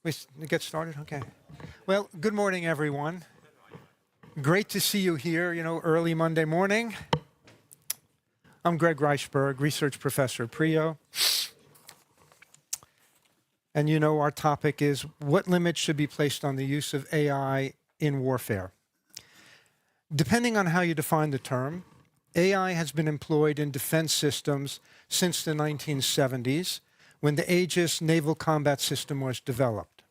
We get started? Okay. Well, good morning, everyone. Great to see you here, early Monday morning. I'm Greg Reichberg, research professor at PRIO. And our topic is what limits should be placed on the use of AI in warfare. Depending on how you define the term, AI has been employed in defense systems since the 1970s, when the Aegis naval combat system was developed.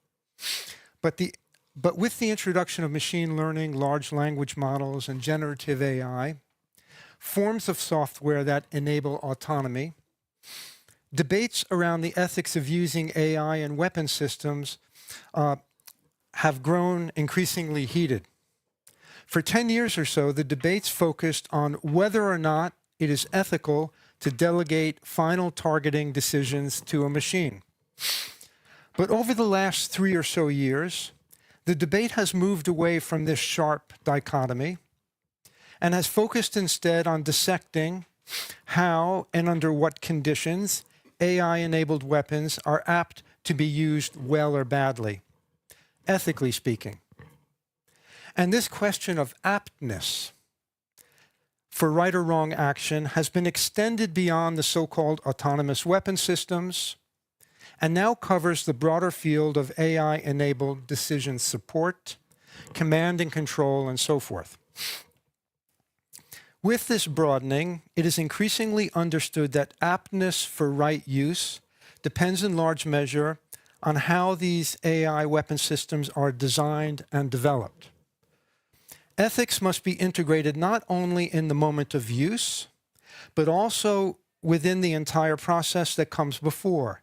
But with the introduction of machine learning, large language models, and generative AI, forms of software that enable autonomy, debates around the ethics of using AI in weapon systems have grown increasingly heated. For 10 years or so, the debates focused on whether or not it is ethical to delegate final targeting decisions to a machine. But over the last 3 or so years, the debate has moved away from this sharp dichotomy and has focused instead on dissecting how and under what conditions AI-enabled weapons are apt to be used well or badly, ethically speaking. And this question of aptness for right or wrong action has been extended beyond the so-called autonomous weapon systems and now covers the broader field of AI-enabled decision support, command and control, and so forth. With this broadening, it is increasingly understood that aptness for right use depends in large measure on how these AI weapon systems are designed and developed. Ethics must be integrated not only in the moment of use, but also within the entire process that comes before,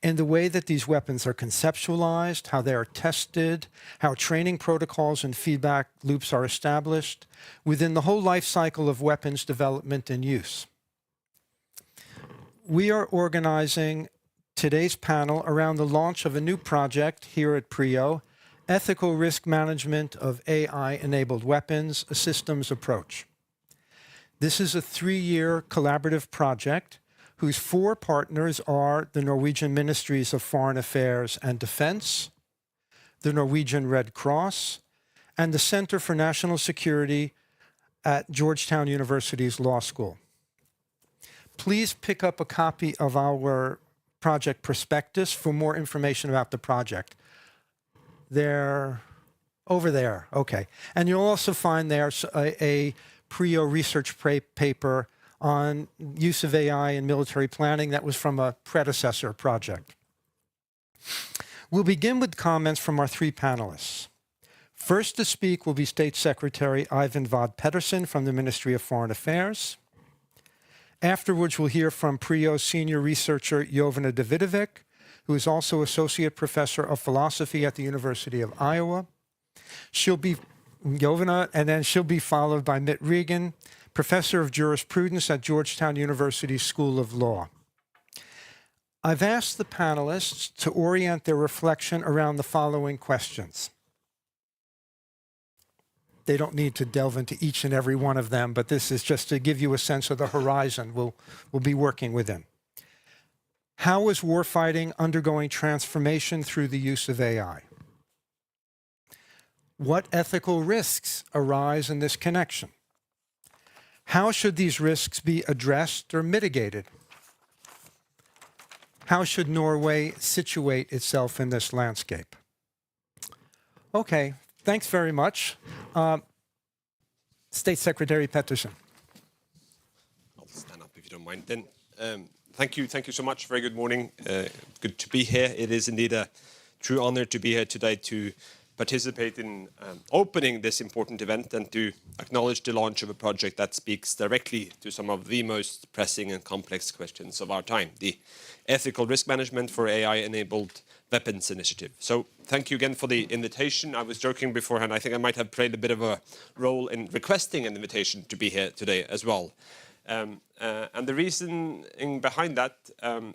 in the way that these weapons are conceptualized, how they are tested, how training protocols and feedback loops are established, within the whole life cycle of weapons development and use. We are organizing today's panel around the launch of a new project here at PRIO, Ethical Risk Management of AI-Enabled Weapons, a Systems Approach. This is a 3-year collaborative project whose 4 partners are the Norwegian Ministries of Foreign Affairs and Defense, the Norwegian Red Cross, and the Center for National Security at Georgetown University's Law School. Please pick up a copy of our project prospectus for more information about the project. They're over there, okay. And you'll also find there a PRIO research paper on use of AI in military planning that was from a predecessor project. We'll begin with comments from our 3 panelists. First to speak will be State Secretary Eivind Petersson from the Ministry of Foreign Affairs. Afterwards, we'll hear from PRIO senior researcher Jovana Davidovic, who is also Associate Professor of Philosophy at the University of Iowa. She'll be Jovana, and then she'll be followed by Mitt Regan, Professor of Jurisprudence at Georgetown University School of Law. I've asked the panelists to orient their reflection around the following questions. They don't need to delve into each and every one of them, but this is just to give you a sense of the horizon we'll be working within. How is warfighting undergoing transformation through the use of AI? What ethical risks arise in this connection? How should these risks be addressed or mitigated? How should Norway situate itself in this landscape? Okay, thanks very much. State Secretary Petersson. I'll stand up if you don't mind then. Thank you so much. Very good morning. Good to be here. It is indeed a true honor to be here today to participate in opening this important event and to acknowledge the launch of a project that speaks directly to some of the most pressing and complex questions of our time, the Ethical Risk Management for AI-Enabled Weapons Initiative. So thank you again for the invitation. I was joking beforehand. I think I might have played a bit of a role in requesting an invitation to be here today as well. And the reasoning behind that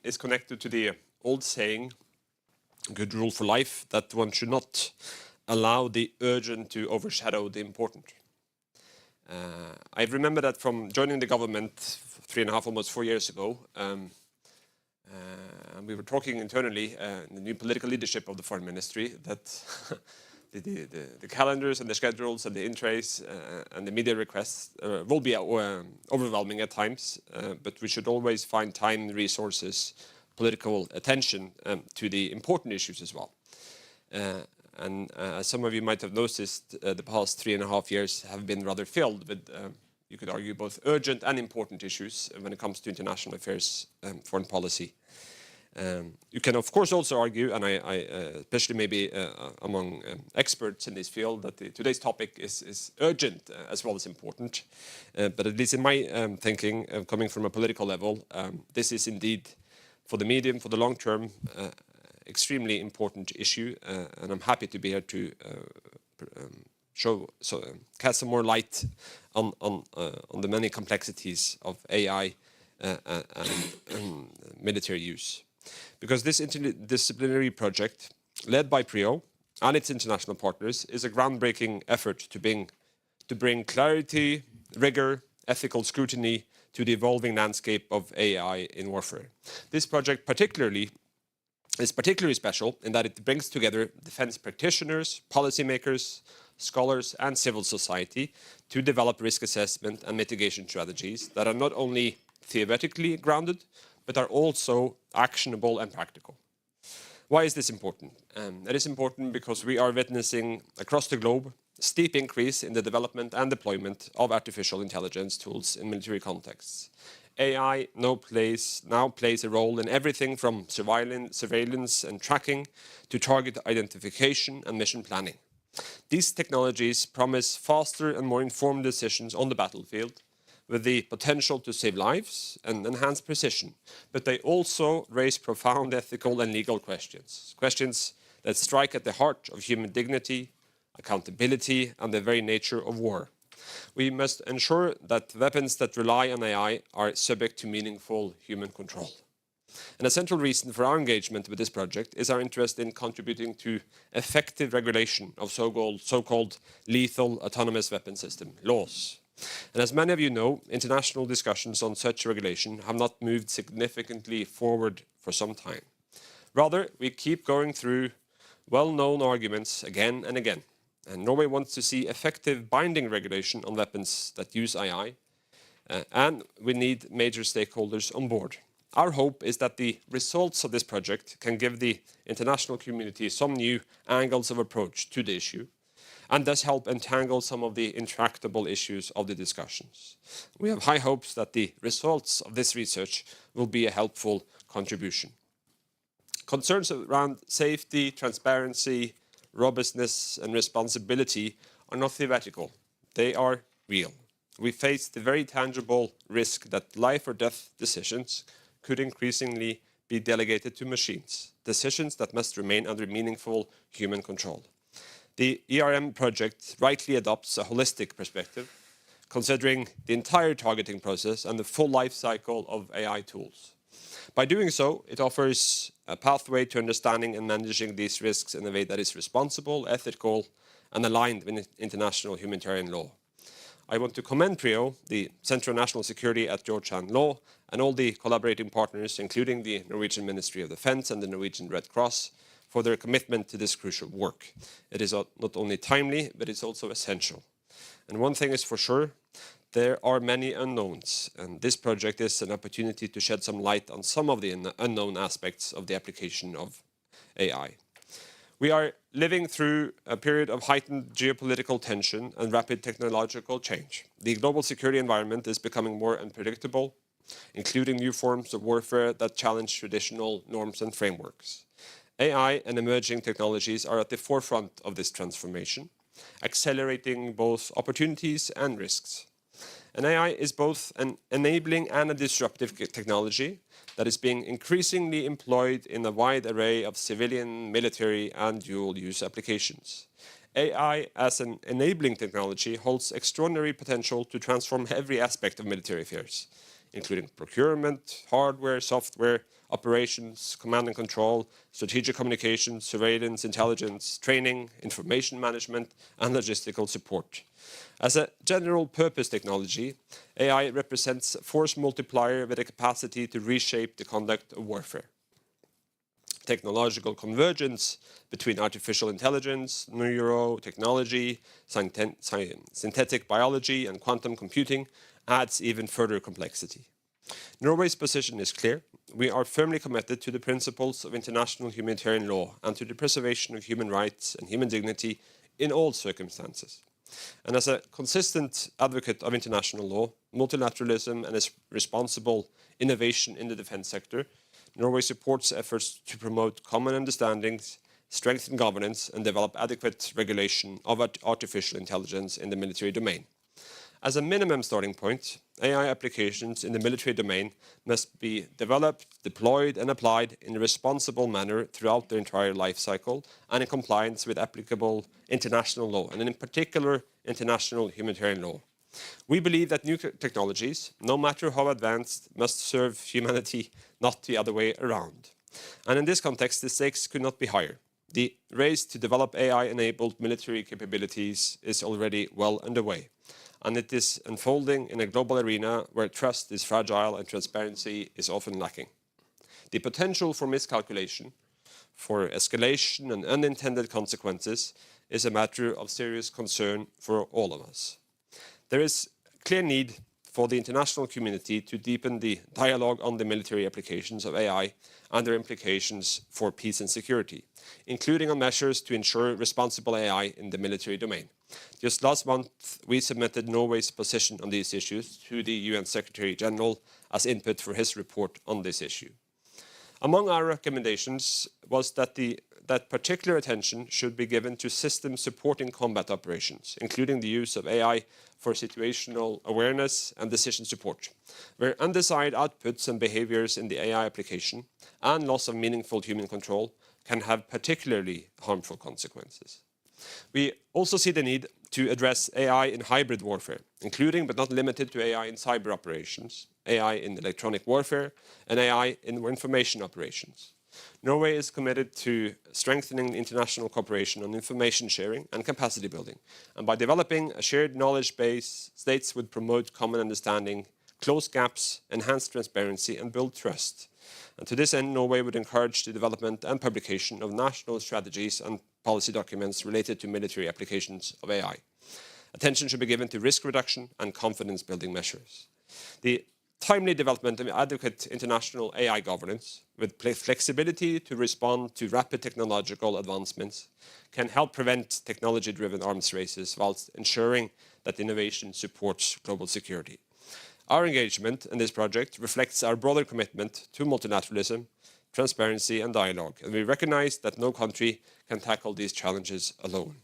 is connected to the old saying, good rule for life, that one should not allow the urgent to overshadow the important. I remember that from joining the government 3.5, almost 4 years ago. and we were talking internally in the new political leadership of the foreign ministry that the calendars and the schedules and the in-trays and the media requests will be overwhelming at times, but we should always find time, resources, political attention to the important issues as well. And as some of you might have noticed, the past 3.5 years have been rather filled with, you could argue, both urgent and important issues when it comes to international affairs and foreign policy. You can, of course, also argue, and I especially maybe among experts in this field, that today's topic is urgent as well as important. But at least in my thinking, coming from a political level, this is indeed, for the medium, for the long term, extremely important issue, and I'm happy to be here to cast some more light on the many complexities of AI and military use. Because this interdisciplinary project, led by PRIO and its international partners, is a groundbreaking effort to bring clarity, rigor, ethical scrutiny to the evolving landscape of AI in warfare. This project is particularly special in that it brings together defense practitioners, policymakers, scholars, and civil society to develop risk assessment and mitigation strategies that are not only theoretically grounded, but are also actionable and practical. Why is this important? It is important because we are witnessing across the globe a steep increase in the development and deployment of artificial intelligence tools in military contexts. AI now plays a role in everything from surveillance and tracking to target identification and mission planning. These technologies promise faster and more informed decisions on the battlefield, with the potential to save lives and enhance precision, but they also raise profound ethical and legal questions that strike at the heart of human dignity, accountability, and the very nature of war. We must ensure that weapons that rely on AI are subject to meaningful human control. And a central reason for our engagement with this project is our interest in contributing to effective regulation of so-called lethal autonomous weapon system, laws. And as many of you know, international discussions on such regulation have not moved significantly forward for some time. Rather, we keep going through well-known arguments again and again. And Norway wants to see effective binding regulation on weapons that use AI, and we need major stakeholders on board. Our hope is that the results of this project can give the international community some new angles of approach to the issue, and thus help untangle some of the intractable issues of the discussions. We have high hopes that the results of this research will be a helpful contribution. Concerns around safety, transparency, robustness, and responsibility are not theoretical. They are real. We face the very tangible risk that life or death decisions could increasingly be delegated to machines, decisions that must remain under meaningful human control. The ERM project rightly adopts a holistic perspective, considering the entire targeting process and the full life cycle of AI tools. By doing so, it offers a pathway to understanding and managing these risks in a way that is responsible, ethical, and aligned with international humanitarian law. I want to commend PRIO, the Centre for National Security at Georgetown Law, and all the collaborating partners, including the Norwegian Ministry of Defence and the Norwegian Red Cross, for their commitment to this crucial work. It is not only timely, but it's also essential. And one thing is for sure, there are many unknowns, and this project is an opportunity to shed some light on some of the unknown aspects of the application of AI. We are living through a period of heightened geopolitical tension and rapid technological change. The global security environment is becoming more unpredictable, including new forms of warfare that challenge traditional norms and frameworks. AI and emerging technologies are at the forefront of this transformation, accelerating both opportunities and risks. And AI is both an enabling and a disruptive technology that is being increasingly employed in a wide array of civilian, military, and dual-use applications. AI as an enabling technology holds extraordinary potential to transform every aspect of military affairs, including procurement, hardware, software, operations, command and control, strategic communications, surveillance, intelligence, training, information management, and logistical support. As a general-purpose technology, AI represents a force multiplier with a capacity to reshape the conduct of warfare. technological convergence between artificial intelligence, neurotechnology, synthetic biology, and quantum computing adds even further complexity. Norway's position is clear. We are firmly committed to the principles of international humanitarian law and to the preservation of human rights and human dignity in all circumstances. And as a consistent advocate of international law, multilateralism, and its responsible innovation in the defense sector, Norway supports efforts to promote common understandings, strengthen governance, and develop adequate regulation of artificial intelligence in the military domain. As a minimum starting point, AI applications in the military domain must be developed, deployed, and applied in a responsible manner throughout their entire life cycle and in compliance with applicable international law, and in particular, international humanitarian law. We believe that new technologies, no matter how advanced, must serve humanity, not the other way around. And in this context, the stakes could not be higher. The race to develop AI-enabled military capabilities is already well underway, and it is unfolding in a global arena where trust is fragile and transparency is often lacking. The potential for miscalculation, for escalation and unintended consequences is a matter of serious concern for all of us. There is clear need for the international community to deepen the dialogue on the military applications of AI and their implications for peace and security, including on measures to ensure responsible AI in the military domain. Just last month, we submitted Norway's position on these issues to the UN Secretary General as input for his report on this issue. Among our recommendations was that particular attention should be given to systems supporting combat operations, including the use of AI for situational awareness and decision support, where undesired outputs and behaviors in the AI application and loss of meaningful human control can have particularly harmful consequences. We also see the need to address AI in hybrid warfare, including but not limited to AI in cyber operations, AI in electronic warfare, and AI in information operations. Norway is committed to strengthening international cooperation on information sharing and capacity building, and by developing a shared knowledge base, states would promote common understanding, close gaps, enhance transparency, and build trust. And to this end, Norway would encourage the development and publication of national strategies and policy documents related to military applications of AI. Attention should be given to risk reduction and confidence-building measures. The timely development of adequate international AI governance with flexibility to respond to rapid technological advancements can help prevent technology-driven arms races whilst ensuring that innovation supports global security. Our engagement in this project reflects our broader commitment to multilateralism, transparency, and dialogue, and we recognize that no country can tackle these challenges alone.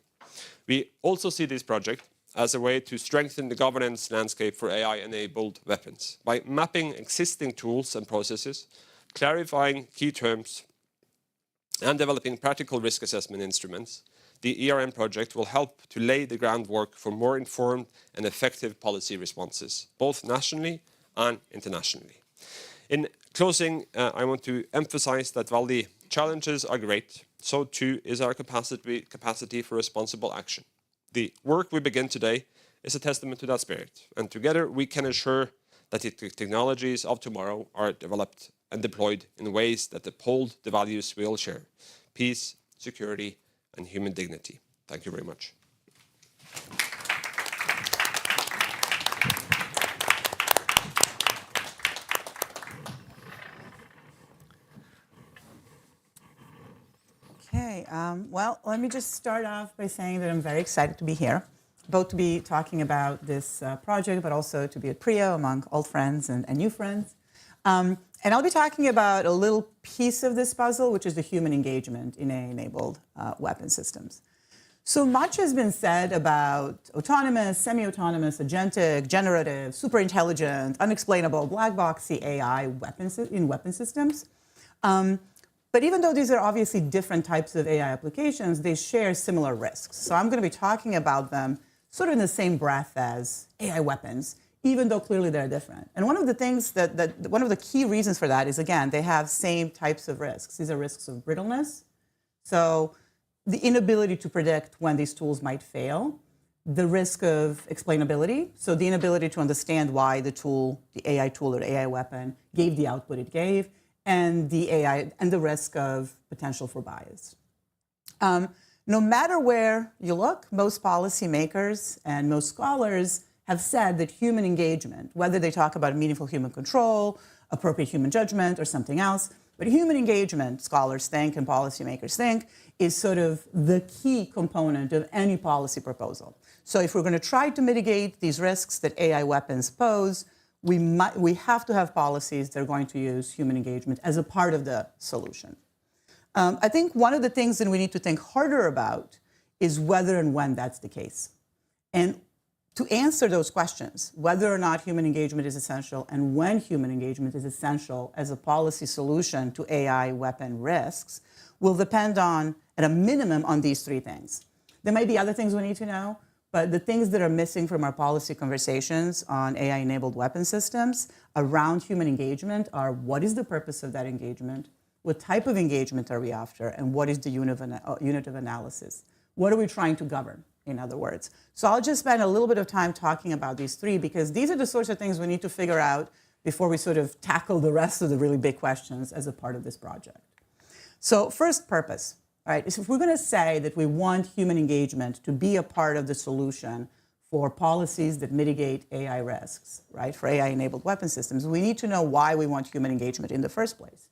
We also see this project as a way to strengthen the governance landscape for AI-enabled weapons by mapping existing tools and processes, clarifying key terms, and developing practical risk assessment instruments. The ERM project will help to lay the groundwork for more informed and effective policy responses, both nationally and internationally. In closing, I want to emphasize that while the challenges are great, so too is our capacity for responsible action. The work we begin today is a testament to that spirit, and together we can ensure that the technologies of tomorrow are developed and deployed in ways that uphold the values we all share: peace, security, and human dignity. Thank you very much. Okay, well, let me just start off by saying that I'm very excited to be here, both to be talking about this project, but also to be at PRIO among old friends and new friends. And I'll be talking about a little piece of this puzzle, which is the human engagement in AI-enabled weapon systems. So much has been said about autonomous, semi-autonomous, agentic, generative, super intelligent, unexplainable, black boxy AI in weapon systems. But even though these are obviously different types of AI applications, they share similar risks. So I'm going to be talking about them sort of in the same breath as AI weapons, even though clearly they're different. And one of the things one of the key reasons for that is, again, they have same types of risks. These are risks of brittleness. So the inability to predict when these tools might fail, the risk of explainability, so the inability to understand why the tool, the AI tool or AI weapon, gave the output it gave, and the AI and the risk of potential for bias. No matter where you look, most policymakers and most scholars have said that human engagement, whether they talk about meaningful human control, appropriate human judgment, or something else, but human engagement, scholars think and policymakers think, is sort of the key component of any policy proposal. So if we're going to try to mitigate these risks that AI weapons pose, we have to have policies that are going to use human engagement as a part of the solution. I think one of the things that we need to think harder about is whether and when that's the case. And to answer those questions, whether or not human engagement is essential and when human engagement is essential as a policy solution to AI weapon risks, will depend on, at a minimum, on these three things. There may be other things we need to know, but the things that are missing from our policy conversations on AI-enabled weapon systems around human engagement are: what is the purpose of that engagement? What type of engagement are we after? And what is the unit of analysis? What are we trying to govern, in other words? So I'll just spend a little bit of time talking about these three, because these are the sorts of things we need to figure out before we sort of tackle the rest of the really big questions as a part of this project. So first, purpose. Right? If we're going to say that we want human engagement to be a part of the solution for policies that mitigate AI risks, right, for AI-enabled weapon systems, we need to know why we want human engagement in the first place.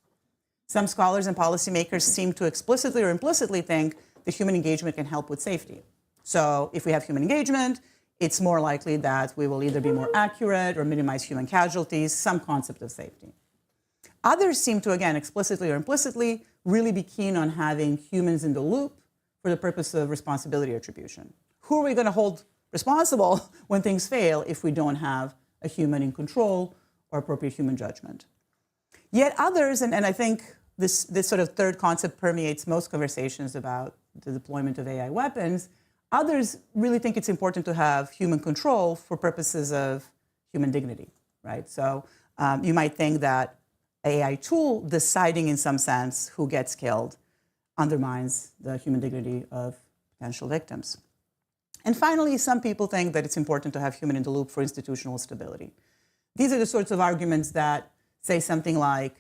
Some scholars and policymakers seem to explicitly or implicitly think that human engagement can help with safety. So if we have human engagement, it's more likely that we will either be more accurate or minimize human casualties, some concept of safety. Others seem to, again, explicitly or implicitly, really be keen on having humans in the loop for the purpose of responsibility attribution. Who are we going to hold responsible when things fail if we don't have a human in control or appropriate human judgment? Yet others, and I think this sort of third concept permeates most conversations about the deployment of AI weapons, others really think it's important to have human control for purposes of human dignity, right? So you might think that AI tool deciding in some sense who gets killed undermines the human dignity of potential victims. And finally, some people think that it's important to have human in the loop for institutional stability. These are the sorts of arguments that say something like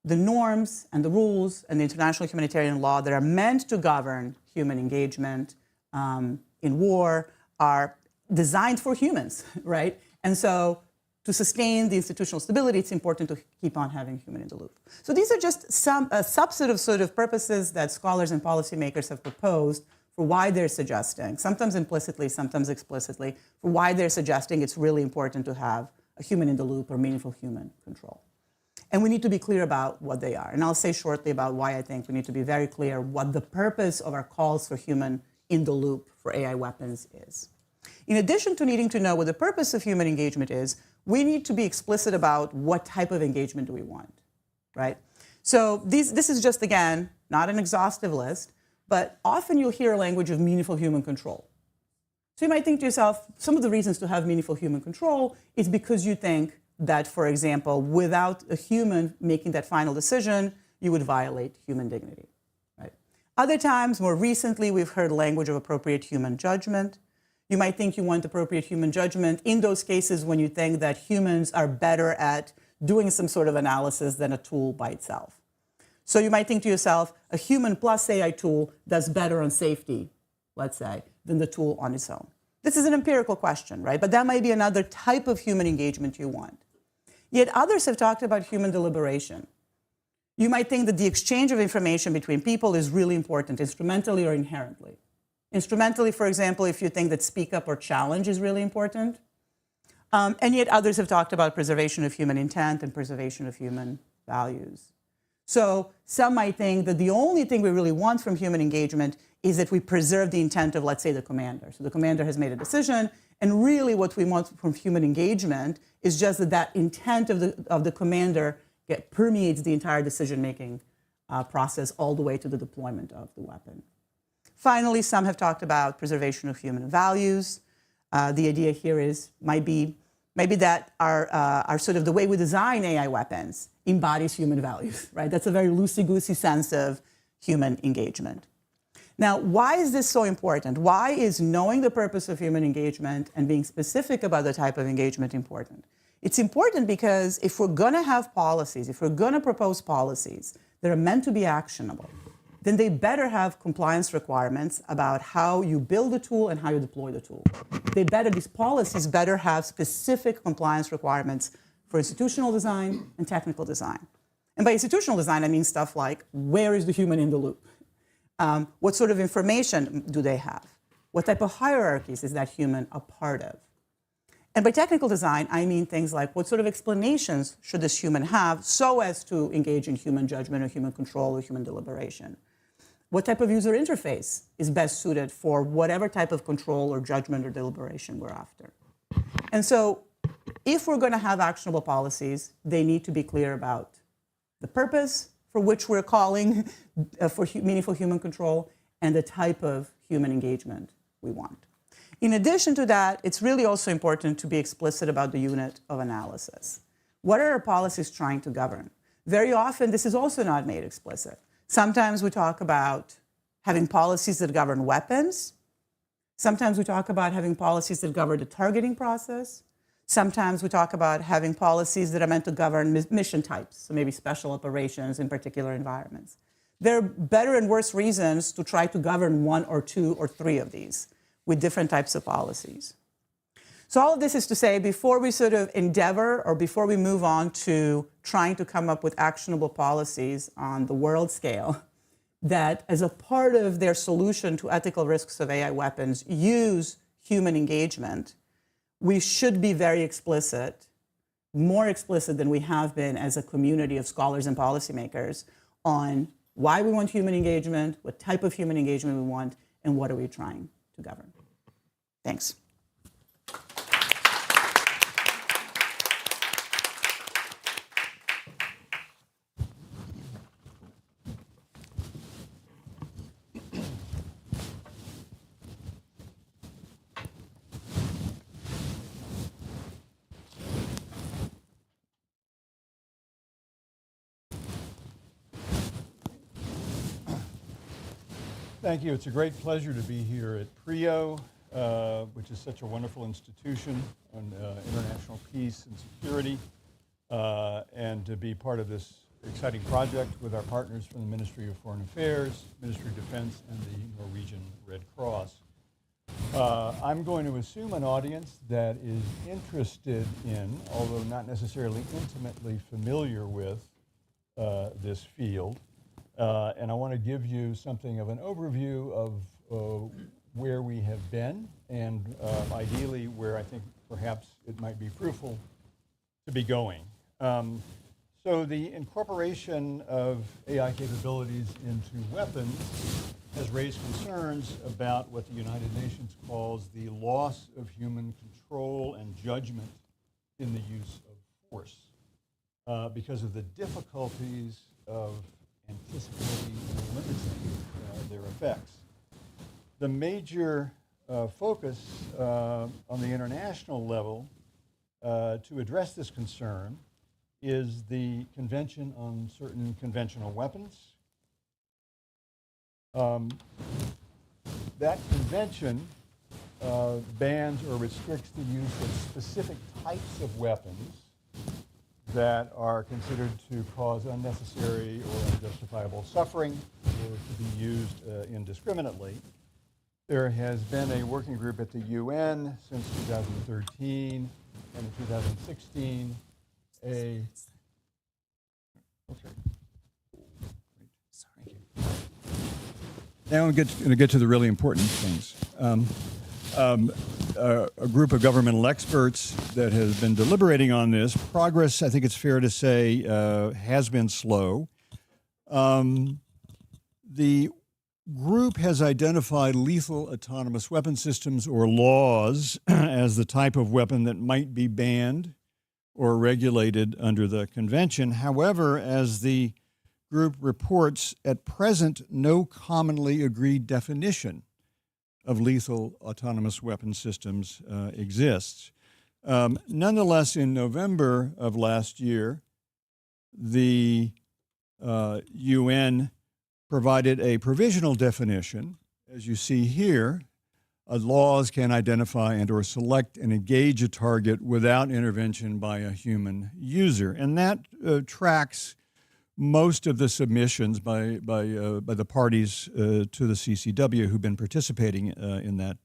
the norms and the rules and the international humanitarian law that are meant to govern human engagement in war are designed for humans, right? And so to sustain the institutional stability, it's important to keep on having human in the loop. So these are just some subset of sort of purposes that scholars and policymakers have proposed for why they're suggesting, sometimes implicitly, sometimes explicitly, for why they're suggesting it's really important to have a human in the loop or meaningful human control. And we need to be clear about what they are. And I'll say shortly about why I think we need to be very clear what the purpose of our calls for human in the loop for AI weapons is. In addition to needing to know what the purpose of human engagement is, we need to be explicit about what type of engagement do we want, right? So this is just, again, not an exhaustive list, but often you'll hear a language of meaningful human control. So you might think to yourself, some of the reasons to have meaningful human control is because you think that, for example, without a human making that final decision, you would violate human dignity, right? Other times, more recently, we've heard language of appropriate human judgment. You might think you want appropriate human judgment in those cases when you think that humans are better at doing some sort of analysis than a tool by itself. So you might think to yourself, a human plus AI tool does better on safety, let's say, than the tool on its own. This is an empirical question, right? But that might be another type of human engagement you want. Yet others have talked about human deliberation. You might think that the exchange of information between people is really important, instrumentally or inherently. Instrumentally, for example, if you think that speak up or challenge is really important. And yet others have talked about preservation of human intent and preservation of human values. So some might think that the only thing we really want from human engagement is that we preserve the intent of, let's say, the commander. So the commander has made a decision, and really what we want from human engagement is just that that intent of the commander permeates the entire decision-making process all the way to the deployment of the weapon. Finally, some have talked about preservation of human values. The idea here is might be that our sort of the way we design AI weapons embodies human values, right? That's a very loosey-goosey sense of human engagement. Now, why is this so important? Why is knowing the purpose of human engagement and being specific about the type of engagement important? It's important because if we're going to have policies, if we're going to propose policies that are meant to be actionable, then they better have compliance requirements about how you build the tool and how you deploy the tool. These policies better have specific compliance requirements for institutional design and technical design. And by institutional design, I mean stuff like, where is the human in the loop? What sort of information do they have? What type of hierarchies is that human a part of? And by technical design, I mean things like, what sort of explanations should this human have so as to engage in human judgment or human control or human deliberation? What type of user interface is best suited for whatever type of control or judgment or deliberation we're after? And so if we're going to have actionable policies, they need to be clear about the purpose for which we're calling for meaningful human control and the type of human engagement we want. In addition to that, it's really also important to be explicit about the unit of analysis. What are our policies trying to govern? Very often, this is also not made explicit. Sometimes we talk about having policies that govern weapons. Sometimes we talk about having policies that govern the targeting process. Sometimes we talk about having policies that are meant to govern mission types, so maybe special operations in particular environments. There are better and worse reasons to try to govern one or two or three of these with different types of policies. So all of this is to say, before we sort of endeavor or before we move on to trying to come up with actionable policies on the world scale, that as a part of their solution to ethical risks of AI weapons use human engagement, we should be very explicit, more explicit than we have been as a community of scholars and policymakers on why we want human engagement, what type of human engagement we want, and what are we trying to govern. Thanks. Thank you. It's a great pleasure to be here at PRIO, which is such a wonderful institution on international peace and security, and to be part of this exciting project with our partners from the Ministry of Foreign Affairs, Ministry of Defense, and the Norwegian Red Cross. I'm going to assume an audience that is interested in, although not necessarily intimately familiar with, this field. And I want to give you something of an overview of where we have been and ideally where I think perhaps it might be fruitful to be going. So the incorporation of AI capabilities into weapons has raised concerns about what the United Nations calls the loss of human control and judgment in the use of force because of the difficulties of anticipating and limiting their effects. The major focus on the international level to address this concern is the Convention on Certain Conventional Weapons. That convention bans or restricts the use of specific types of weapons that are considered to cause unnecessary or unjustifiable suffering or to be used indiscriminately. There has been a working group at the UN since 2013, and in 2016, okay. Now I'm going to get to the really important things. A group of governmental experts that has been deliberating on this. Progress, I think it's fair to say, has been slow. The group has identified lethal autonomous weapon systems or laws as the type of weapon that might be banned or regulated under the convention. However, as the group reports, at present, no commonly agreed definition of lethal autonomous weapon systems exists. Nonetheless, in November of last year, the UN provided a provisional definition, as you see here, laws can identify and or select and engage a target without intervention by a human user. And that tracks most of the submissions by the parties to the CCW who've been participating in that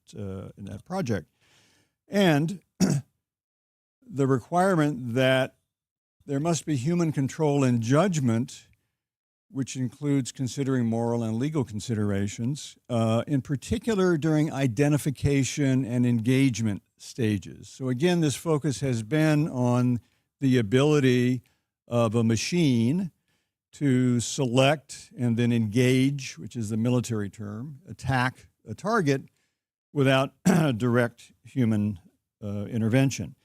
project. And the requirement that there must be human control and judgment, which includes considering moral and legal considerations, in particular during identification and engagement stages. So again, this focus has been on the ability of a machine to select and then engage, which is the military term, attack a target without direct human intervention.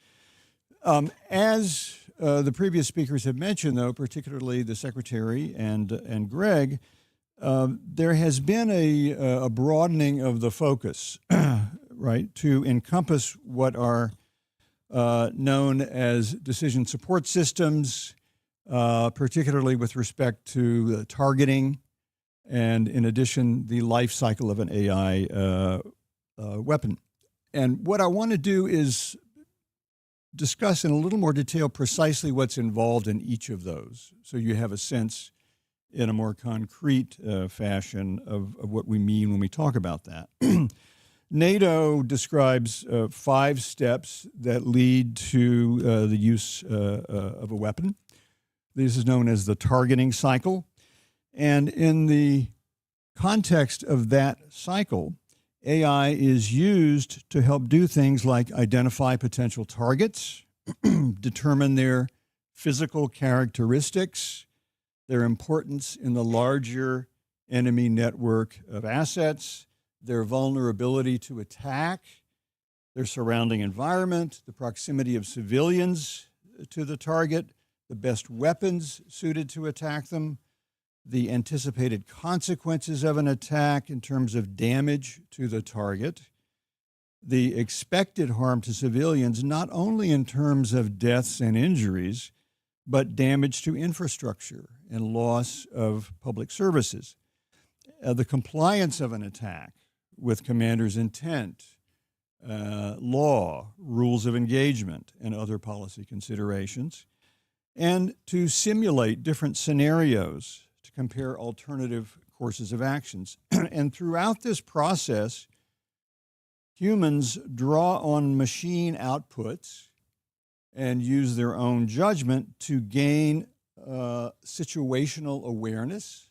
As the previous speakers have mentioned, though, particularly the Secretary and Greg, there has been a broadening of the focus, right, to encompass what are known as decision support systems, particularly with respect to targeting, and in addition, the life cycle of an AI weapon. And what I want to do is discuss in a little more detail precisely what's involved in each of those, so you have a sense in a more concrete fashion of what we mean when we talk about that. NATO describes 5 steps that lead to the use of a weapon. This is known as the targeting cycle. And in the context of that cycle, AI is used to help do things like identify potential targets, determine their physical characteristics, their importance in the larger enemy network of assets, their vulnerability to attack, their surrounding environment, the proximity of civilians to the target, the best weapons suited to attack them, the anticipated consequences of an attack in terms of damage to the target, the expected harm to civilians, not only in terms of deaths and injuries, but damage to infrastructure and loss of public services, the compliance of an attack with commander's intent, law, rules of engagement, and other policy considerations, and to simulate different scenarios to compare alternative courses of actions. And throughout this process, humans draw on machine outputs and use their own judgment to gain situational awareness,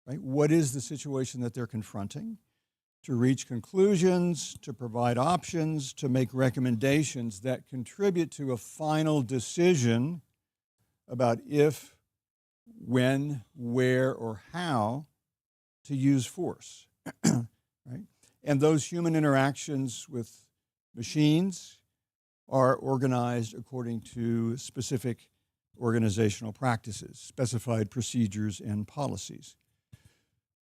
right? What is the situation that they're confronting? To reach conclusions, to provide options, to make recommendations that contribute to a final decision about if, when, where, or how to use force, right? And those human interactions with machines are organized according to specific organizational practices, specified procedures and policies.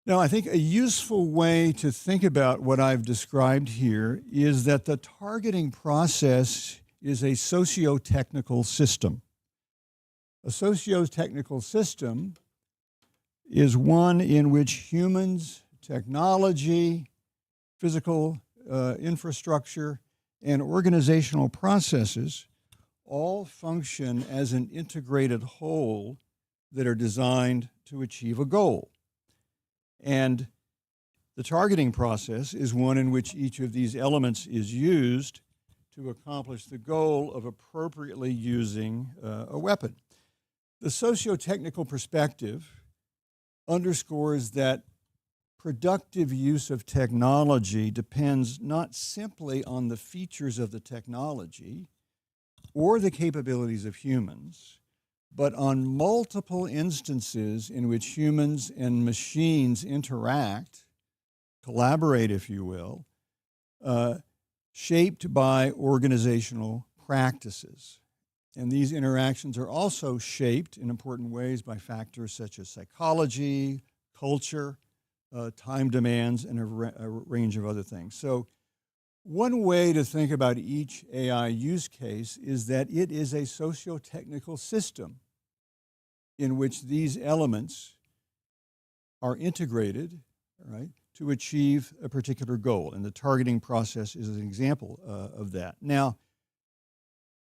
Now, I think a useful way to think about what I've described here is that the targeting process is a socio-technical system. A socio-technical system is one in which humans, technology, physical infrastructure, and organizational processes all function as an integrated whole that are designed to achieve a goal. And the targeting process is one in which each of these elements is used to accomplish the goal of appropriately using a weapon. The socio-technical perspective underscores that productive use of technology depends not simply on the features of the technology or the capabilities of humans, but on multiple instances in which humans and machines interact, collaborate, if you will, shaped by organizational practices. And these interactions are also shaped in important ways by factors such as psychology, culture, time demands, and a range of other things. So one way to think about each AI use case is that it is a socio-technical system in which these elements are integrated, right, to achieve a particular goal. And the targeting process is an example of that. Now,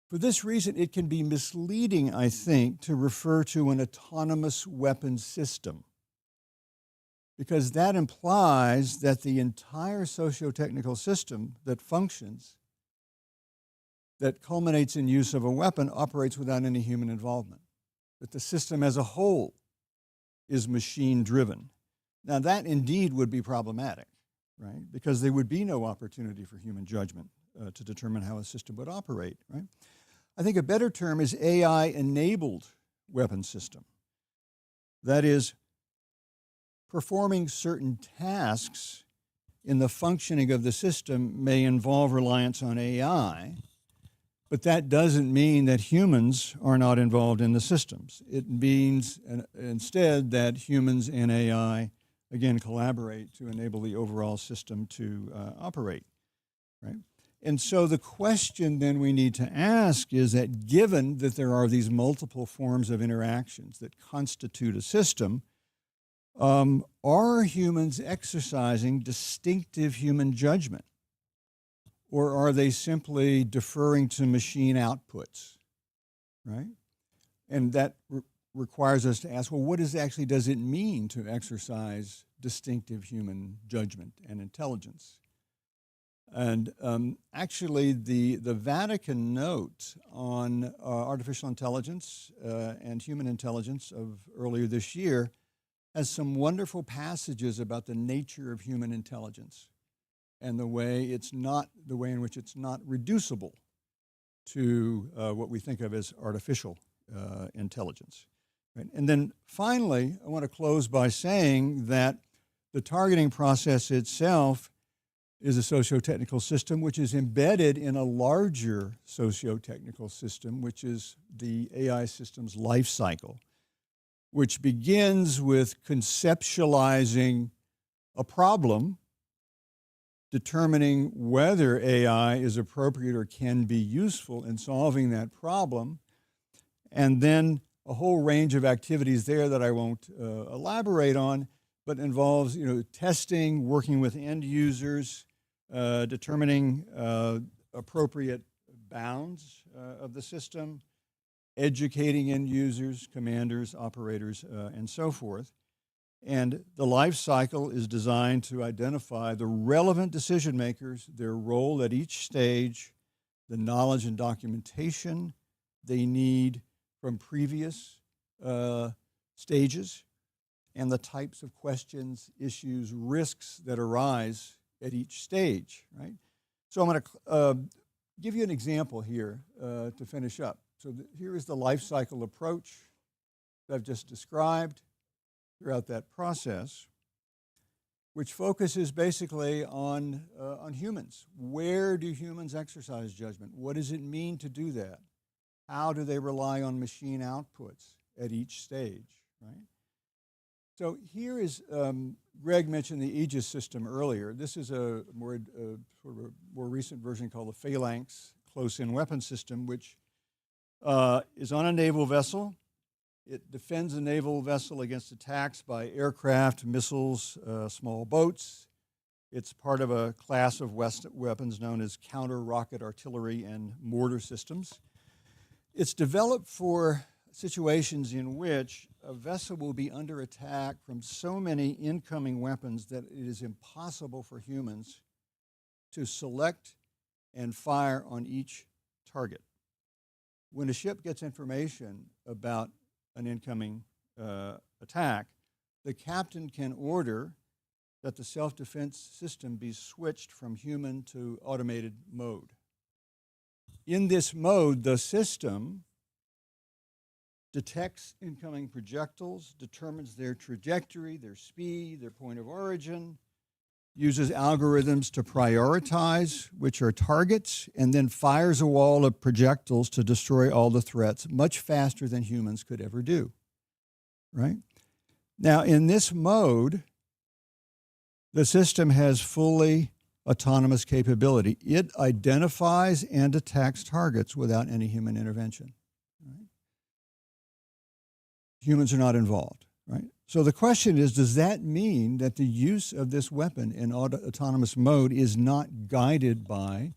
for this reason, it can be misleading, I think, to refer to an autonomous weapons system, because that implies that the entire socio-technical system that functions, that culminates in use of a weapon, operates without any human involvement, that the system as a whole is machine-driven. Now, that indeed would be problematic, right? Because there would be no opportunity for human judgment to determine how a system would operate, right? I think a better term is AI-enabled weapon system. That is, performing certain tasks in the functioning of the system may involve reliance on AI, but that doesn't mean that humans are not involved in the systems. It means instead that humans and AI, again, collaborate to enable the overall system to operate, right? And so the question then we need to ask is that, given that there are these multiple forms of interactions that constitute a system, are humans exercising distinctive human judgment? Or are they simply deferring to machine outputs, right? And that requires us to ask, well, what does it mean to exercise distinctive human judgment and intelligence? And actually, the Vatican note on artificial intelligence and human intelligence of earlier this year has some wonderful passages about the nature of human intelligence and the way in which it's not reducible to what we think of as artificial intelligence. Right? And then finally, I want to close by saying that the targeting process itself is a socio-technical system which is embedded in a larger socio-technical system, which is the AI system's life cycle, which begins with conceptualizing a problem, determining whether AI is appropriate or can be useful in solving that problem, and then a whole range of activities there that I won't elaborate on, but involves testing, working with end users, determining appropriate bounds of the system, educating end users, commanders, operators, and so forth. And the life cycle is designed to identify the relevant decision makers, their role at each stage, the knowledge and documentation they need from previous stages, and the types of questions, issues, risks that arise at each stage, right? So I'm going to give you an example here to finish up. So here is the life cycle approach that I've just described throughout that process, which focuses basically on humans. Where do humans exercise judgment? What does it mean to do that? How do they rely on machine outputs at each stage, right? So here is, Greg mentioned the Aegis system earlier. This is a more recent version called the Phalanx close-in weapon system, which is on a naval vessel. It defends a naval vessel against attacks by aircraft, missiles, small boats. It's part of a class of weapons known as counter-rocket artillery and mortar systems. It's developed for situations in which a vessel will be under attack from so many incoming weapons that it is impossible for humans to select and fire on each target. When a ship gets information about an incoming attack, the captain can order that the self-defense system be switched from human to automated mode. In this mode, the system detects incoming projectiles, determines their trajectory, their speed, their point of origin, uses algorithms to prioritize which are targets, and then fires a wall of projectiles to destroy all the threats much faster than humans could ever do, right? Now, in this mode, the system has fully autonomous capability. It identifies and attacks targets without any human intervention. Right? Humans are not involved, right? So the question is, does that mean that the use of this weapon in autonomous mode is not guided by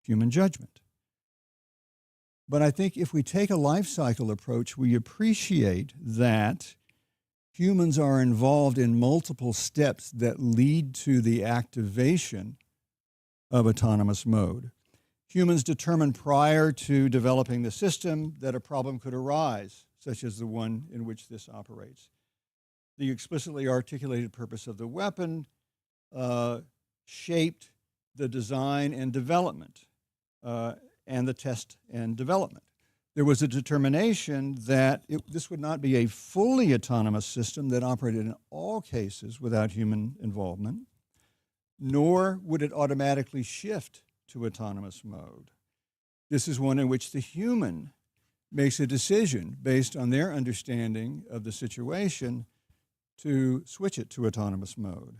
human judgment? But I think if we take a life cycle approach, we appreciate that humans are involved in multiple steps that lead to the activation of autonomous mode. Humans determined prior to developing the system that a problem could arise, such as the one in which this operates. The explicitly articulated purpose of the weapon shaped the design and development and the test and development. There was a determination that this would not be a fully autonomous system that operated in all cases without human involvement, nor would it automatically shift to autonomous mode. This is one in which the human makes a decision based on their understanding of the situation to switch it to autonomous mode.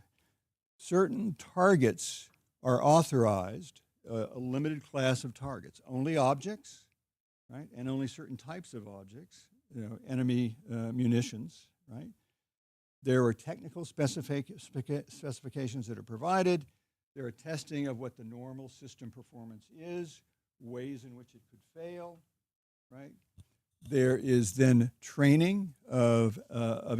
Certain targets are authorized, a limited class of targets, only objects, right, and only certain types of objects, enemy munitions, right? There are technical specifications that are provided. There are testing of what the normal system performance is, ways in which it could fail, right? There is then training of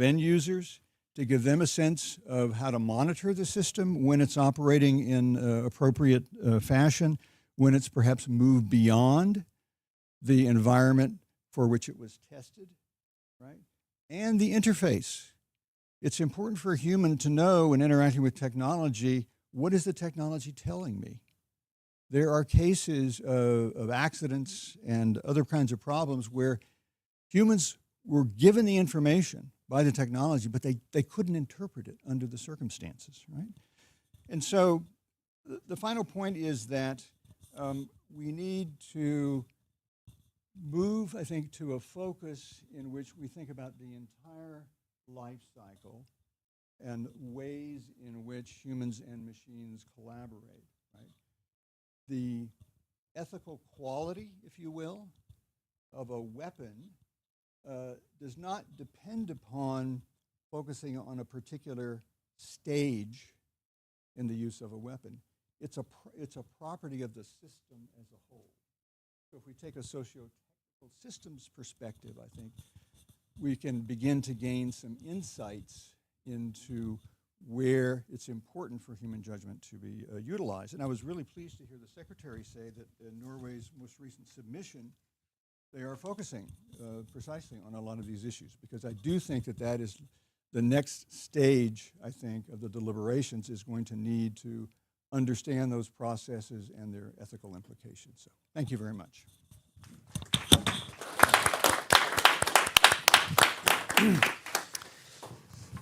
end users to give them a sense of how to monitor the system when it's operating in appropriate fashion, when it's perhaps moved beyond the environment for which it was tested, right? And the interface. It's important for a human to know when interacting with technology, what is the technology telling me? There are cases of accidents and other kinds of problems where humans were given the information by the technology, but they couldn't interpret it under the circumstances, right? And so the final point is that we need to move, I think, to a focus in which we think about the entire life cycle and ways in which humans and machines collaborate, right? The ethical quality, if you will, of a weapon does not depend upon focusing on a particular stage in the use of a weapon. It's a property of the system as a whole. So if we take a socio-technical systems perspective, I think we can begin to gain some insights into where it's important for human judgment to be utilized. And I was really pleased to hear the Secretary say that in Norway's most recent submission, they are focusing precisely on a lot of these issues, because I do think that that is the next stage, I think, of the deliberations is going to need to understand those processes and their ethical implications. So thank you very much.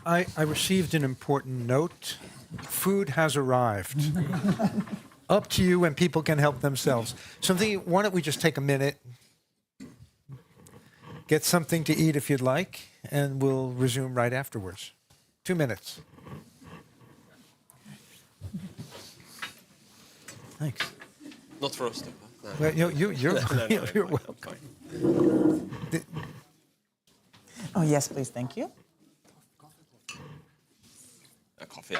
I received an important note. Food has arrived. Up to you when people can help themselves. Why don't we just take a minute, get something to eat if you'd like, and we'll resume right afterwards. 2 minutes. Thanks. Not for us, though. No. Well, you're welcome. Oh, yes, please. Thank you. Kaffe.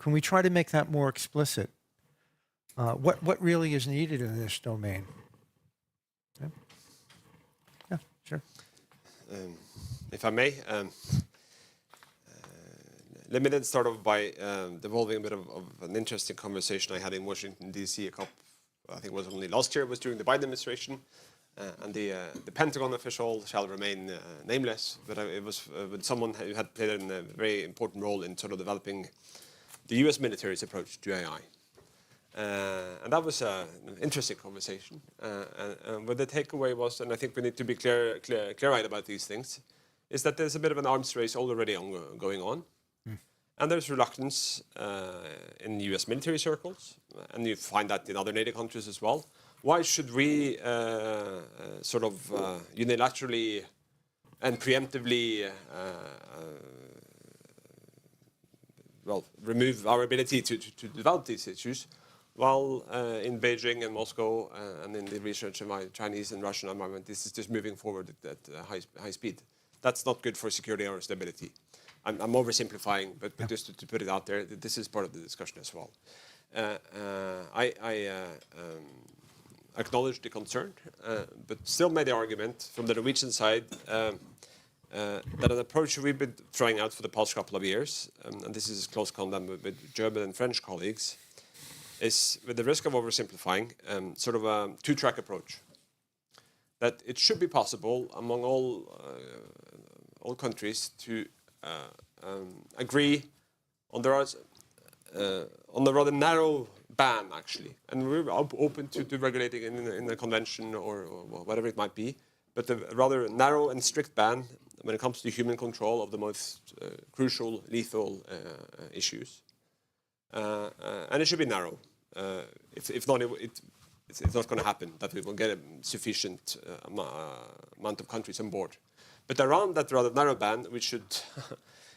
Can we try to make that more explicit? What really is needed in this domain? Yeah, yeah, sure. If I may, let me then start off by devolving a bit of an interesting conversation I had in Washington, D.C. I think it was only last year, it was during the Biden administration. And the Pentagon official shall remain nameless, but it was with someone who had played a very important role in sort of developing the U.S. military's approach to AI. And that was an interesting conversation. But the takeaway was, and I think we need to be clear-eyed about these things, is that there's a bit of an arms race already going on. And there's reluctance in U.S. military circles, and you find that in other NATO countries as well. Why should we sort of unilaterally and preemptively remove our ability to develop these issues, while in Beijing and Moscow and in the research of my Chinese and Russian environment, this is just moving forward at high speed. That's not good for security or stability. I'm oversimplifying, but just to put it out there, this is part of the discussion as well. I acknowledge the concern, but still made the argument from the Norwegian side that an approach we've been trying out for the past couple of years, and this is close contact with German and French colleagues, is, with the risk of oversimplifying, sort of a two-track approach. That it should be possible among all countries to agree on the rather narrow ban, actually, and we're open to regulating in a convention or whatever it might be, but a rather narrow and strict ban when it comes to human control of the most crucial, lethal issues, and it should be narrow. If not, it's not going to happen that we will get a sufficient amount of countries on board. But around that rather narrow ban, we should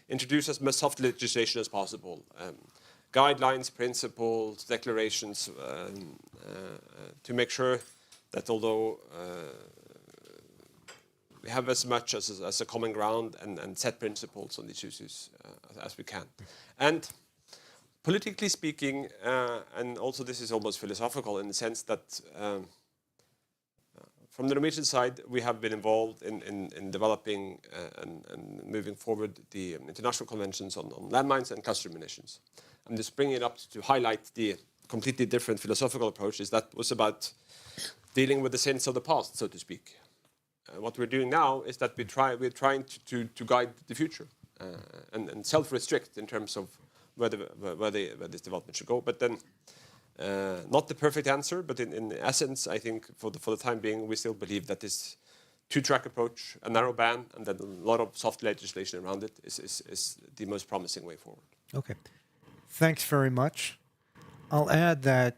introduce as much soft legislation as possible. Guidelines, principles, declarations, to make sure that although we have as much as a common ground and set principles on these issues as we can. And politically speaking, and also this is almost philosophical in the sense that from the Norwegian side, we have been involved in developing and moving forward the international conventions on landmines and cluster munitions. I'm just bringing it up to highlight the completely different philosophical approaches that was about dealing with the sins of the past, so to speak. What we're doing now is that we're trying to guide the future and self-restrict in terms of where this development should go. But then, not the perfect answer, but in essence, I think for the time being, we still believe that this two-track approach, a narrow ban, and then a lot of soft legislation around it is the most promising way forward. Okay. Thanks very much. I'll add that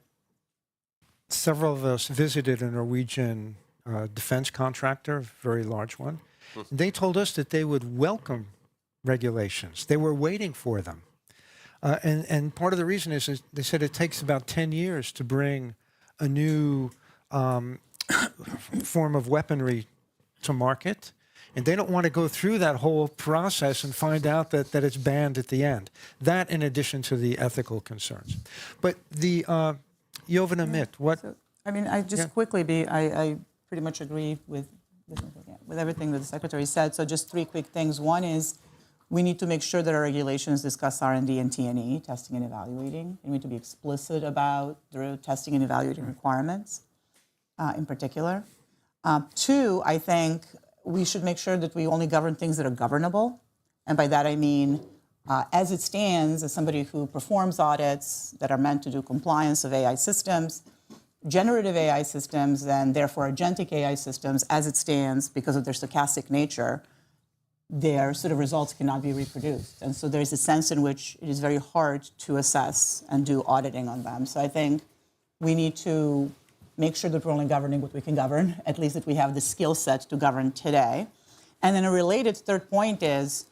several of us visited a Norwegian defense contractor, a very large one. They told us that they would welcome regulations. They were waiting for them. And part of the reason is they said it takes about 10 years to bring a new form of weaponry to market. And they don't want to go through that whole process and find out that it's banned at the end. That in addition to the ethical concerns. But the Jovana Mitt, what? So, I mean, I just quickly I pretty much agree with everything that the Secretary said. So just three quick things. One is we need to make sure that our regulations discuss R&D and T&E, testing and evaluating. We need to be explicit about the testing and evaluating requirements in particular. Two, I think we should make sure that we only govern things that are governable. And by that I mean, as it stands, as somebody who performs audits that are meant to do compliance of AI systems, generative AI systems, and therefore agentic AI systems, as it stands, because of their stochastic nature, their sort of results cannot be reproduced. And so there's a sense in which it is very hard to assess and do auditing on them. So I think we need to make sure that we're only governing what we can govern, at least that we have the skill set to govern today. And then a related third point is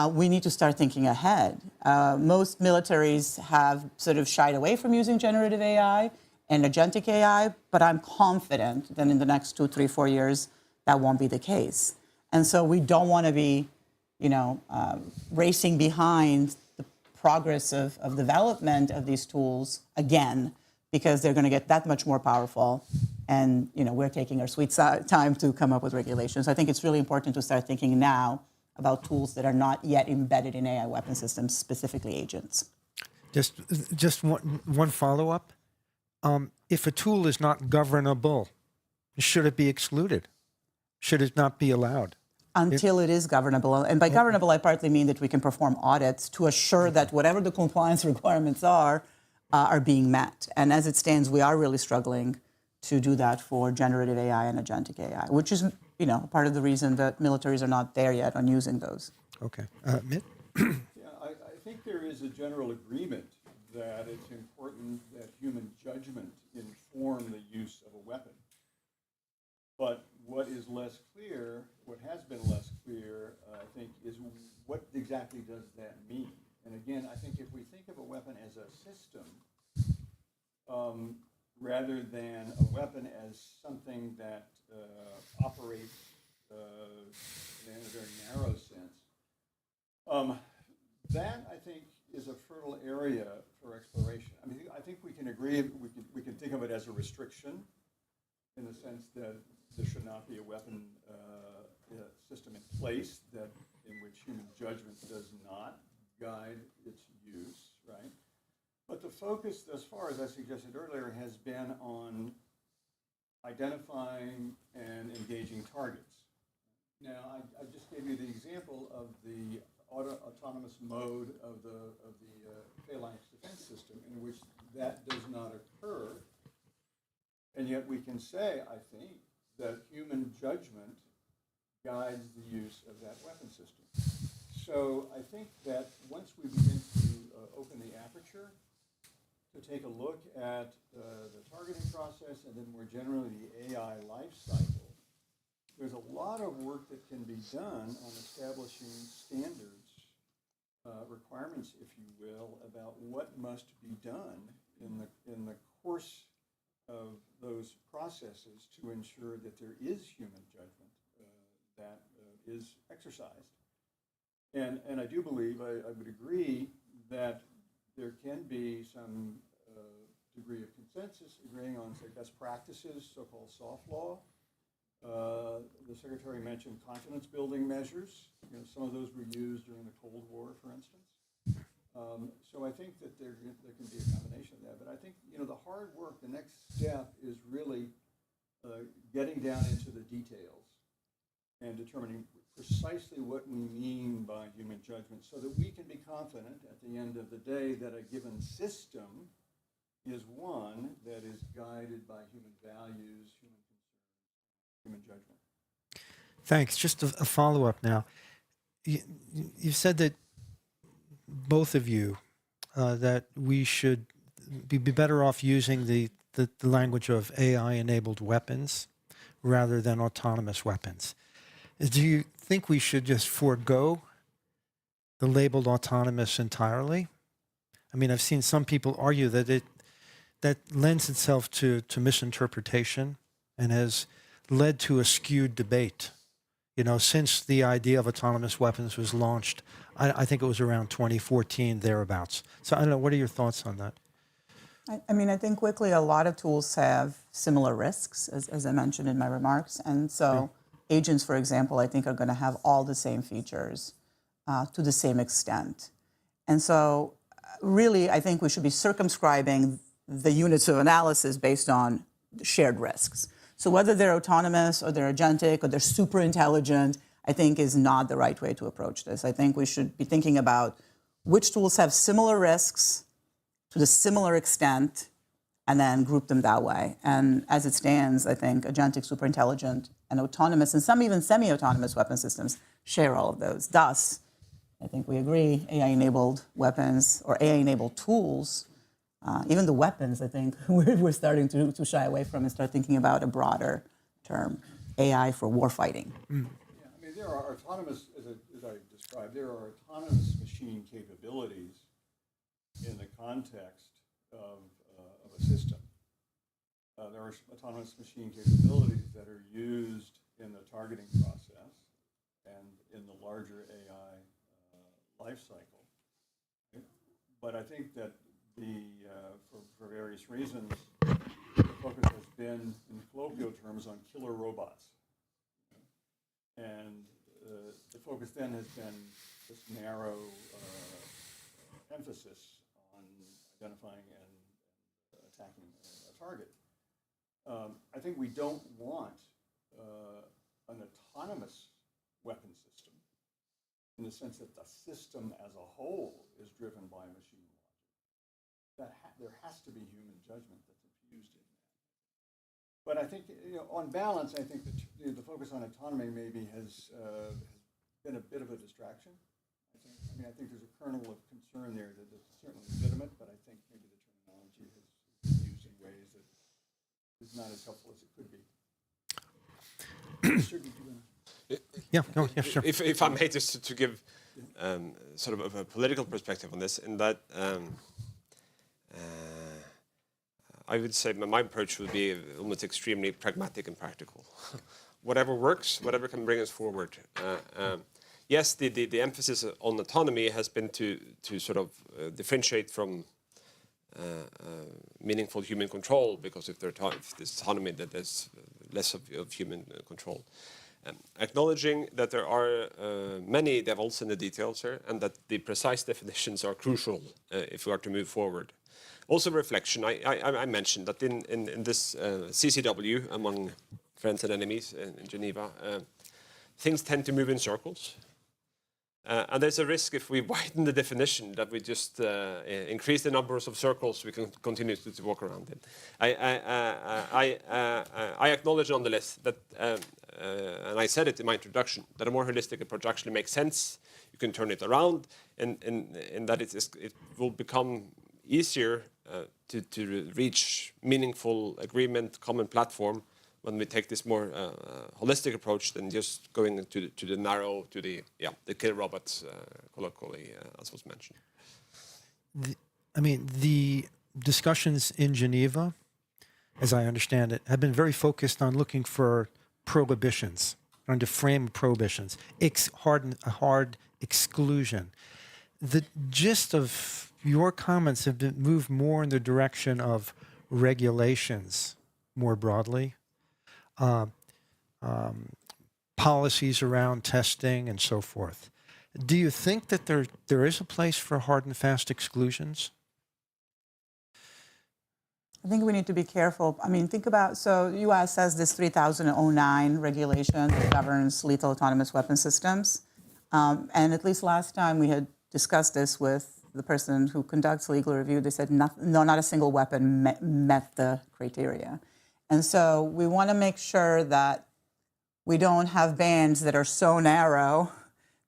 we need to start thinking ahead. Most militaries have sort of shied away from using generative AI and agentic AI, but I'm confident that in the next 2, 3, 4 years, that won't be the case. And so we don't want to be, racing behind the progress of development of these tools again, because they're going to get that much more powerful. And we're taking our sweet time to come up with regulations. I think it's really important to start thinking now about tools that are not yet embedded in AI weapon systems, specifically agents. Just one follow-up. If a tool is not governable, should it be excluded? Should it not be allowed? Until it is governable. And by governable, I partly mean that we can perform audits to assure that whatever the compliance requirements are being met. And as it stands, we are really struggling to do that for generative AI and agentic AI, which is, part of the reason that militaries are not there yet on using those. Okay. Mitt? Yeah, I think there is a general agreement that it's important that human judgment inform the use of a weapon. But what is less clear, what has been less clear, I think, is what exactly does that mean? And again, I think if we think of a weapon as a system, rather than a weapon as something that operates in a very narrow sense, that I think is a fertile area for exploration. I mean, I think we can agree, we can think of it as a restriction in the sense that there should not be a weapon system in place in which human judgment does not guide its use, right? But the focus thus far, as I suggested earlier, has been on identifying and engaging targets. Now, I just gave you the example of the autonomous mode of the phalanx defense system, in which that does not occur. And yet we can say, I think, that human judgment guides the use of that weapon system. So I think that once we begin to open the aperture, to take a look at the targeting process and then more generally the AI life cycle, there's a lot of work that can be done on establishing standards, requirements, if you will, about what must be done in the course of those processes to ensure that there is human judgment that is exercised. And I do believe, I would agree that there can be some degree of consensus agreeing on, say, best practices, so-called soft law. The Secretary mentioned confidence building measures. Some of those were used during the Cold War, for instance. So I think that there can be a combination of that. But I think, the hard work, the next step is really getting down into the details and determining precisely what we mean by human judgment so that we can be confident at the end of the day that a given system is one that is guided by human values, human concern, human judgment. Thanks. Just a follow-up now. You said that both of you, that we should be better off using the language of AI-enabled weapons rather than autonomous weapons. Do you think we should just forego the labeled autonomous entirely? I mean, I've seen some people argue that that lends itself to misinterpretation and has led to a skewed debate. Since the idea of autonomous weapons was launched, I think it was around 2014, thereabouts. So I don't know, what are your thoughts on that? I think quickly, a lot of tools have similar risks, as I mentioned in my remarks. And so agents, for example, I think are going to have all the same features to the same extent. And so really, I think we should be circumscribing the units of analysis based on shared risks. So whether they're autonomous or they're agentic or they're super intelligent, I think is not the right way to approach this. I think we should be thinking about which tools have similar risks to the similar extent and then group them that way. And as it stands, I think agentic, super intelligent, and autonomous, and some even semi-autonomous weapon systems share all of those. Thus, I think we agree, AI-enabled weapons or AI-enabled tools, even the weapons, I think we're starting to shy away from and start thinking about a broader term, AI for warfighting. Yeah, I mean, there are autonomous, as I described, there are autonomous machine capabilities in the context of a system. There are autonomous machine capabilities that are used in the targeting process and in the larger AI life cycle. but I think that for various reasons, the focus has been, in colloquial terms, on killer robots. And the focus then has been this narrow emphasis on identifying and attacking a target. I think we don't want an autonomous weapon system in the sense that the system as a whole is driven by machine logic. There has to be human judgment that's infused in that. But I think, on balance, I think that the focus on autonomy maybe has been a bit of a distraction. I think there's a kernel of concern there that's certainly legitimate, but I think maybe the terminology has been used in ways that is not as helpful as it could be. Yeah, sure. If I may, just to give sort of a political perspective on this, in that I would say my approach would be almost extremely pragmatic and practical. Whatever works, whatever can bring us forward. Yes, the emphasis on autonomy has been to sort of differentiate from meaningful human control, because if there's autonomy, that there's less of human control. Acknowledging that there are many devils in the details here, and that the precise definitions are crucial if we are to move forward. Also reflection, I mentioned that in this CCW, among friends and enemies in Geneva, things tend to move in circles. And there's a risk if we widen the definition that we just increase the numbers of circles we can continue to walk around in. I acknowledge nonetheless that, and I said it in my introduction, that a more holistic approach actually makes sense. You can turn it around, in that it will become easier to reach meaningful agreement, common platform, when we take this more holistic approach than just going to the narrow, to the kill robots, colloquially, as was mentioned. The discussions in Geneva, as I understand it, have been very focused on looking for prohibitions, trying to frame prohibitions, hard exclusion. The gist of your comments have been moved more in the direction of regulations more broadly. Policies around testing and so forth. Do you think that there is a place for hard and fast exclusions? I think we need to be careful. Think about, so U.S. has this 3009 regulation that governs lethal autonomous weapon systems. And at least last time we had discussed this with the person who conducts legal review, they said not a single weapon met the criteria. And so we want to make sure that we don't have bans that are so narrow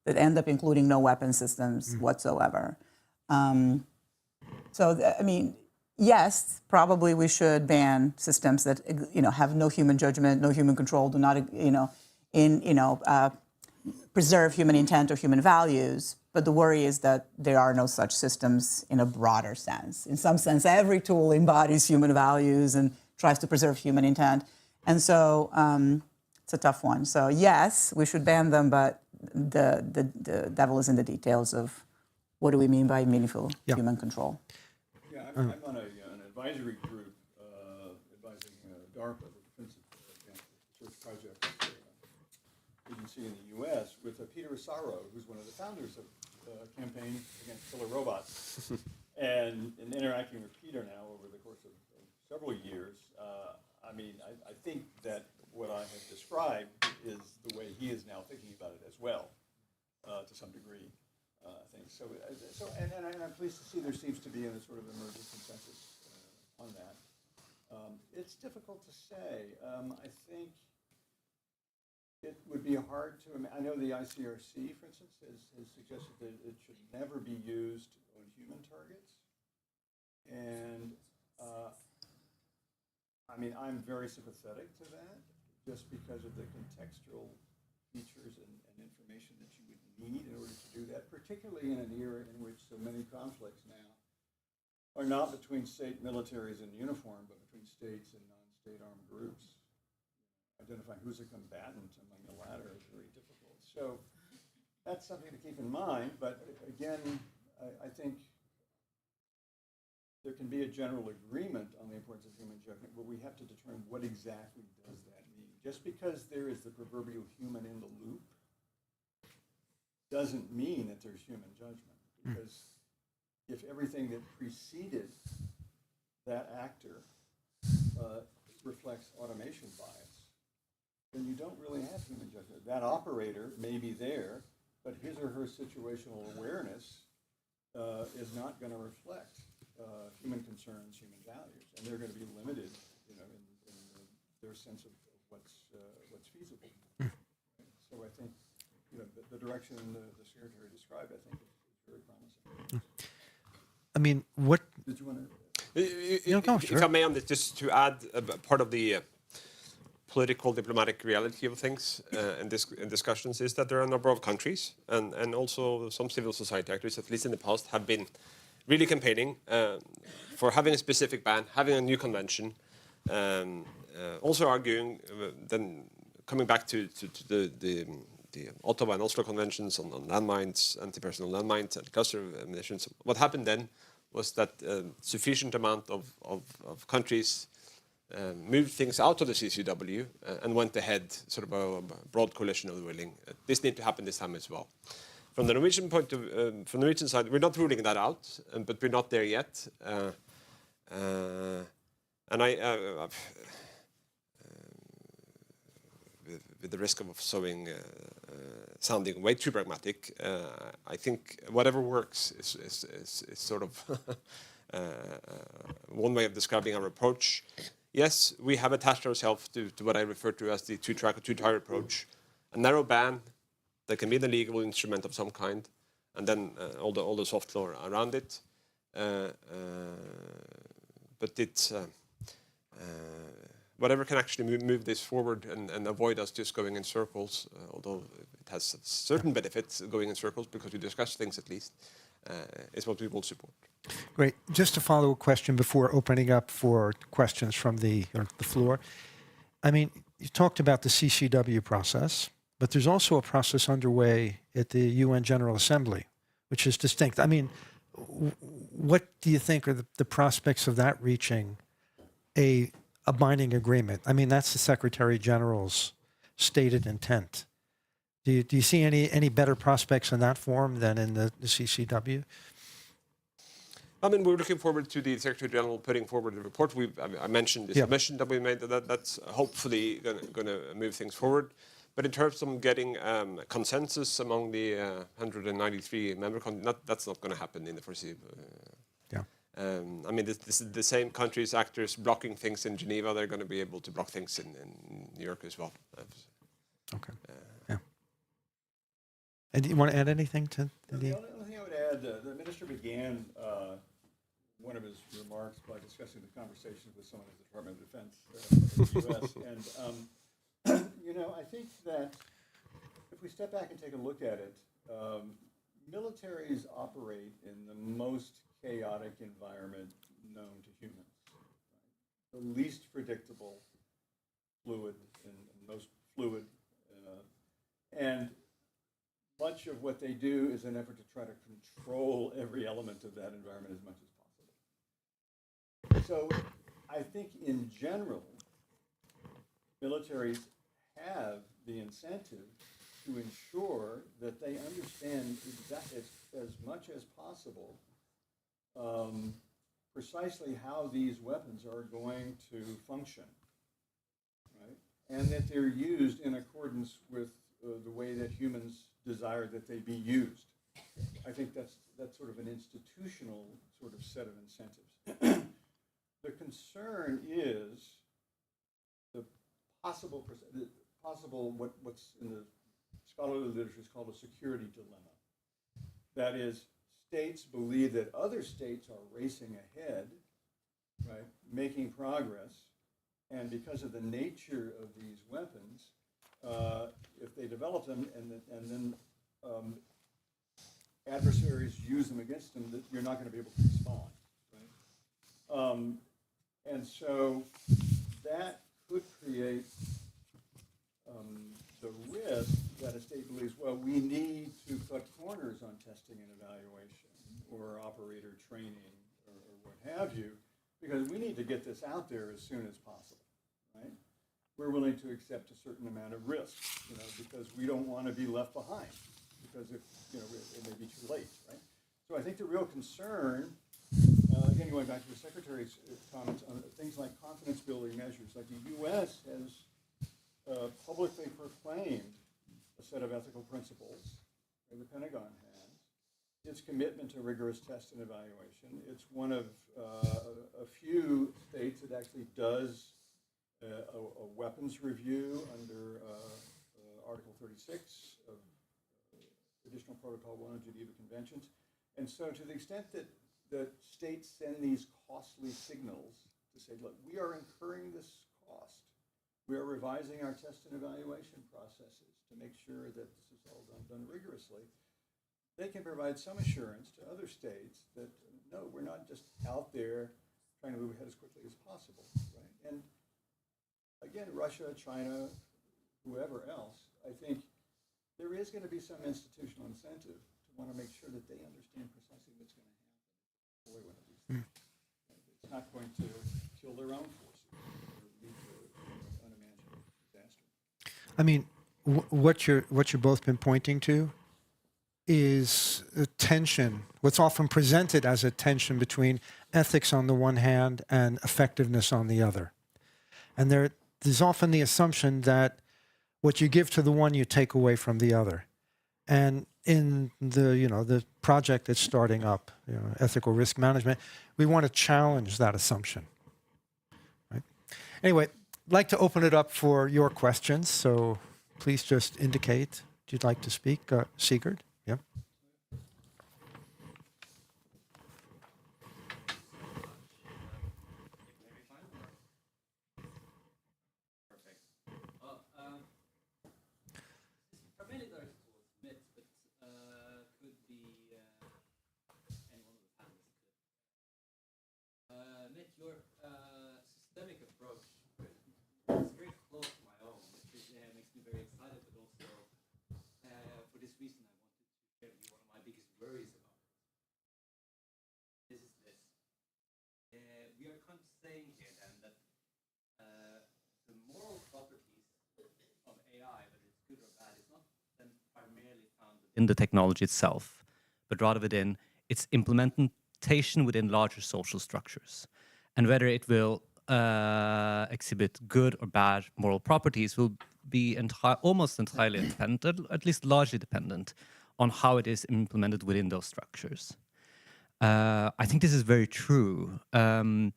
that end up including no weapon systems whatsoever. Yes, probably we should ban systems that have no human judgment, no human control, do not preserve human intent or human values. But the worry is that there are no such systems in a broader sense. In some sense, every tool embodies human values and tries to preserve human intent. And so it's a tough one. So yes, we should ban them, but the devil is in the details of what do we mean by meaningful human control. Yeah, I'm on an advisory group advising DARPA, the Defense Advanced Research Project agency in the U.S., with Peter Asaro, who's one of the founders of Campaign Against Killer Robots. And in interacting with Peter now over the course of several years, I think that what I have described is the way he is now thinking about it as well, to some degree, I think. And I'm pleased to see there seems to be a sort of emergent consensus on that. It's difficult to say. I think it would be hard to. I know the ICRC, for instance, has suggested that it should never be used on human targets. And I'm very sympathetic to that, just because of the contextual features and information that you would need in order to do that, particularly in an era in which so many conflicts now are not between state militaries in uniform, but between states and non-state armed groups. Identifying who's a combatant among the latter is very difficult. So that's something to keep in mind. But again, I think there can be a general agreement on the importance of human judgment, but we have to determine what exactly does that mean. Just because there is the proverbial human in the loop doesn't mean that there's human judgment, because if everything that preceded that actor reflects automation bias, then you don't really have human judgment. That operator may be there, but his or her situational awareness is not going to reflect human concerns, human values, and they're going to be limited, in their sense of what's feasible. Right? So I think, the direction the secretary described, I think, is very promising. I mean, what? Did you want to? If I may, on this, just to add part of the political diplomatic reality of things in discussions is that there are a number of countries and also some civil society actors, at least in the past, have been really campaigning for having a specific ban, having a new convention, also arguing, then coming back to the Ottawa and Oslo conventions on landmines, anti-personnel landmines and cluster munitions. What happened then was that sufficient amount of countries moved things out of the CCW and went ahead, sort of a broad coalition of the willing. This needs to happen this time as well. From the Norwegian from the Norwegian side, we're not ruling that out, but we're not there yet. And with the risk of sounding way too pragmatic, I think whatever works is sort of one way of describing our approach. Yes, we have attached ourselves to what I refer to as the two-track or two-tire approach, a narrow ban that can be the legal instrument of some kind, and then all the soft law around it. But it's whatever can actually move this forward and avoid us just going in circles, although it has certain benefits going in circles because we discuss things at least, is what we will support. Great. Just a follow-up question before opening up for questions from the floor. I mean, you talked about the CCW process, but there's also a process underway at the UN General Assembly, which is distinct. I mean, what do you think are the prospects of that reaching a binding agreement? I mean, that's the Secretary General's stated intent. Do you see any better prospects in that form than in the CCW? I mean, we're looking forward to the Secretary General putting forward the report. I mentioned the submission that we made. That's hopefully going to move things forward. But in terms of getting consensus among the 193 member countries, that's not going to happen in the foreseeable. I mean, this is the same countries, actors blocking things in Geneva. They're going to be able to block things in New York as well. Okay. Yeah. And do you want to add anything to the only thing I would add, the minister began one of his remarks by discussing the conversations with someone at the Department of Defense in the U.S. And, I think that if we step back and take a look at it, militaries operate in the most chaotic environment known to humans. Right? The least predictable, fluid, and most fluid. And much of what they do is an effort to try to control every element of that environment as much as possible. So I think in general, militaries have the incentive to ensure that they understand as much as possible precisely how these weapons are going to function, right? And that they're used in accordance with the way that humans desire that they be used. I think that's sort of an institutional sort of set of incentives. The concern is the possible what's in the scholarly literature is called a security dilemma. That is, states believe that other states are racing ahead, right, making progress, and because of the nature of these weapons, if they develop them and then adversaries use them against them, that you're not going to be able to respond, right? And so that could create the risk that a state believes, well, we need to cut corners on testing and evaluation or operator training or what have you, because we need to get this out there as soon as possible, right? We're willing to accept a certain amount of risk, because we don't want to be left behind, because if, it may be too late, right? So I think the real concern, again, going back to the Secretary's comments on things like confidence building measures, like the U.S. has publicly proclaimed a set of ethical principles, and the Pentagon has. Its commitment to rigorous test and evaluation. It's one of a few states that actually does a weapons review under Article 36 of Additional Protocol 1 of Geneva Conventions. And so to the extent that states send these costly signals to say, look, we are incurring this cost. We are revising our test and evaluation processes to make sure that this is all done rigorously. They can provide some assurance to other states that, no, we're not just out there trying to move ahead as quickly as possible, right? And again, Russia, China, whoever else, I think there is going to be some institutional incentive to want to make sure that they understand precisely what's going to happen. Boy, one of these things. It's not going to kill their own forces or lead to unimaginable disaster. I mean, what you've both been pointing to is a tension, what's often presented as a tension between ethics on the one hand and effectiveness on the other. And there's often the assumption that what you give to the one, you take away from the other. And in the project that's starting up, ethical risk management, we want to challenge that assumption. Right? Anyway, I'd like to open it up for your questions. So please just indicate if you'd like to speak. Sigurd? Yeah. Perfect. Primarily directed towards MIT, but could be any one of the panelists could. MIT, your systemic approach is very close to my own, which makes me very excited, but also for this reason I wanted to share with you one of my biggest worries about it. This is this. We are kind of saying here then that the moral properties of AI, whether it's good or bad, is not then primarily found in the technology itself, but rather within its implementation within larger social structures. And whether it will exhibit good or bad moral properties will be almost entirely dependent, at least largely dependent, on how it is implemented within those structures. I think this is very true. One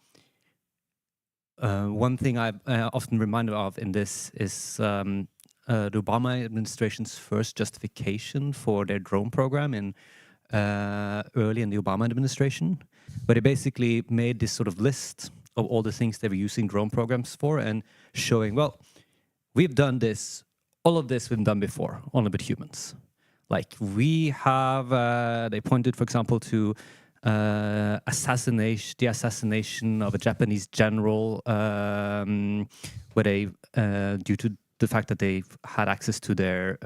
thing I'm often reminded of in this is the Obama administration's first justification for their drone program early in the Obama administration, where they basically made this sort of list of all the things they were using drone programs for and showing, well, we've done this, all of this we've done before, only with humans. Like we have, they pointed, for example, to the assassination of a Japanese general, where they, due to the fact that they had access to their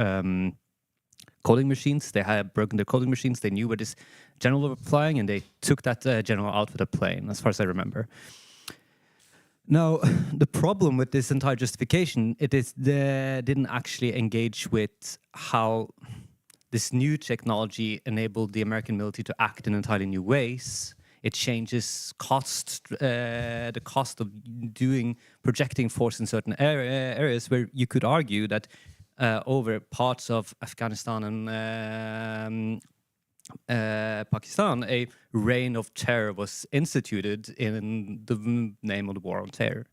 coding machines, they had broken their coding machines, they knew where this general was flying, and they took that general out with a plane, as far as I remember. Now, the problem with this entire justification, it is they didn't actually engage with how this new technology enabled the American military to act in entirely new ways. It changes the cost of projecting force in certain areas where you could argue that over parts of Afghanistan and Pakistan, a reign of terror was instituted in the name of the war on terror.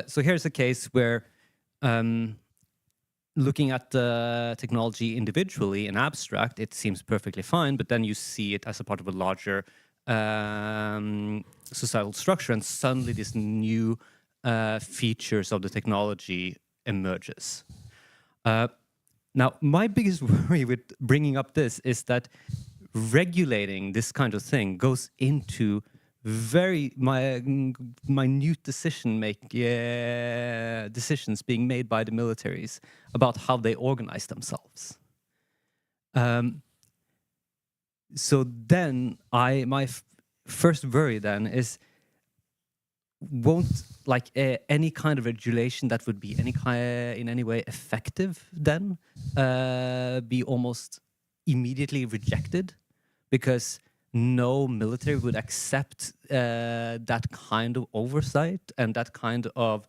So here's a case where looking at the technology individually and abstract, it seems perfectly fine, but then you see it as a part of a larger societal structure, and suddenly these new features of the technology emerges. Now, my biggest worry with bringing up this is that regulating this kind of thing goes into very minute decisions being made by the militaries about how they organize themselves. So then my first worry then is, won't like any kind of regulation that would be in any way effective then be almost immediately rejected, because no military would accept that kind of oversight and that kind of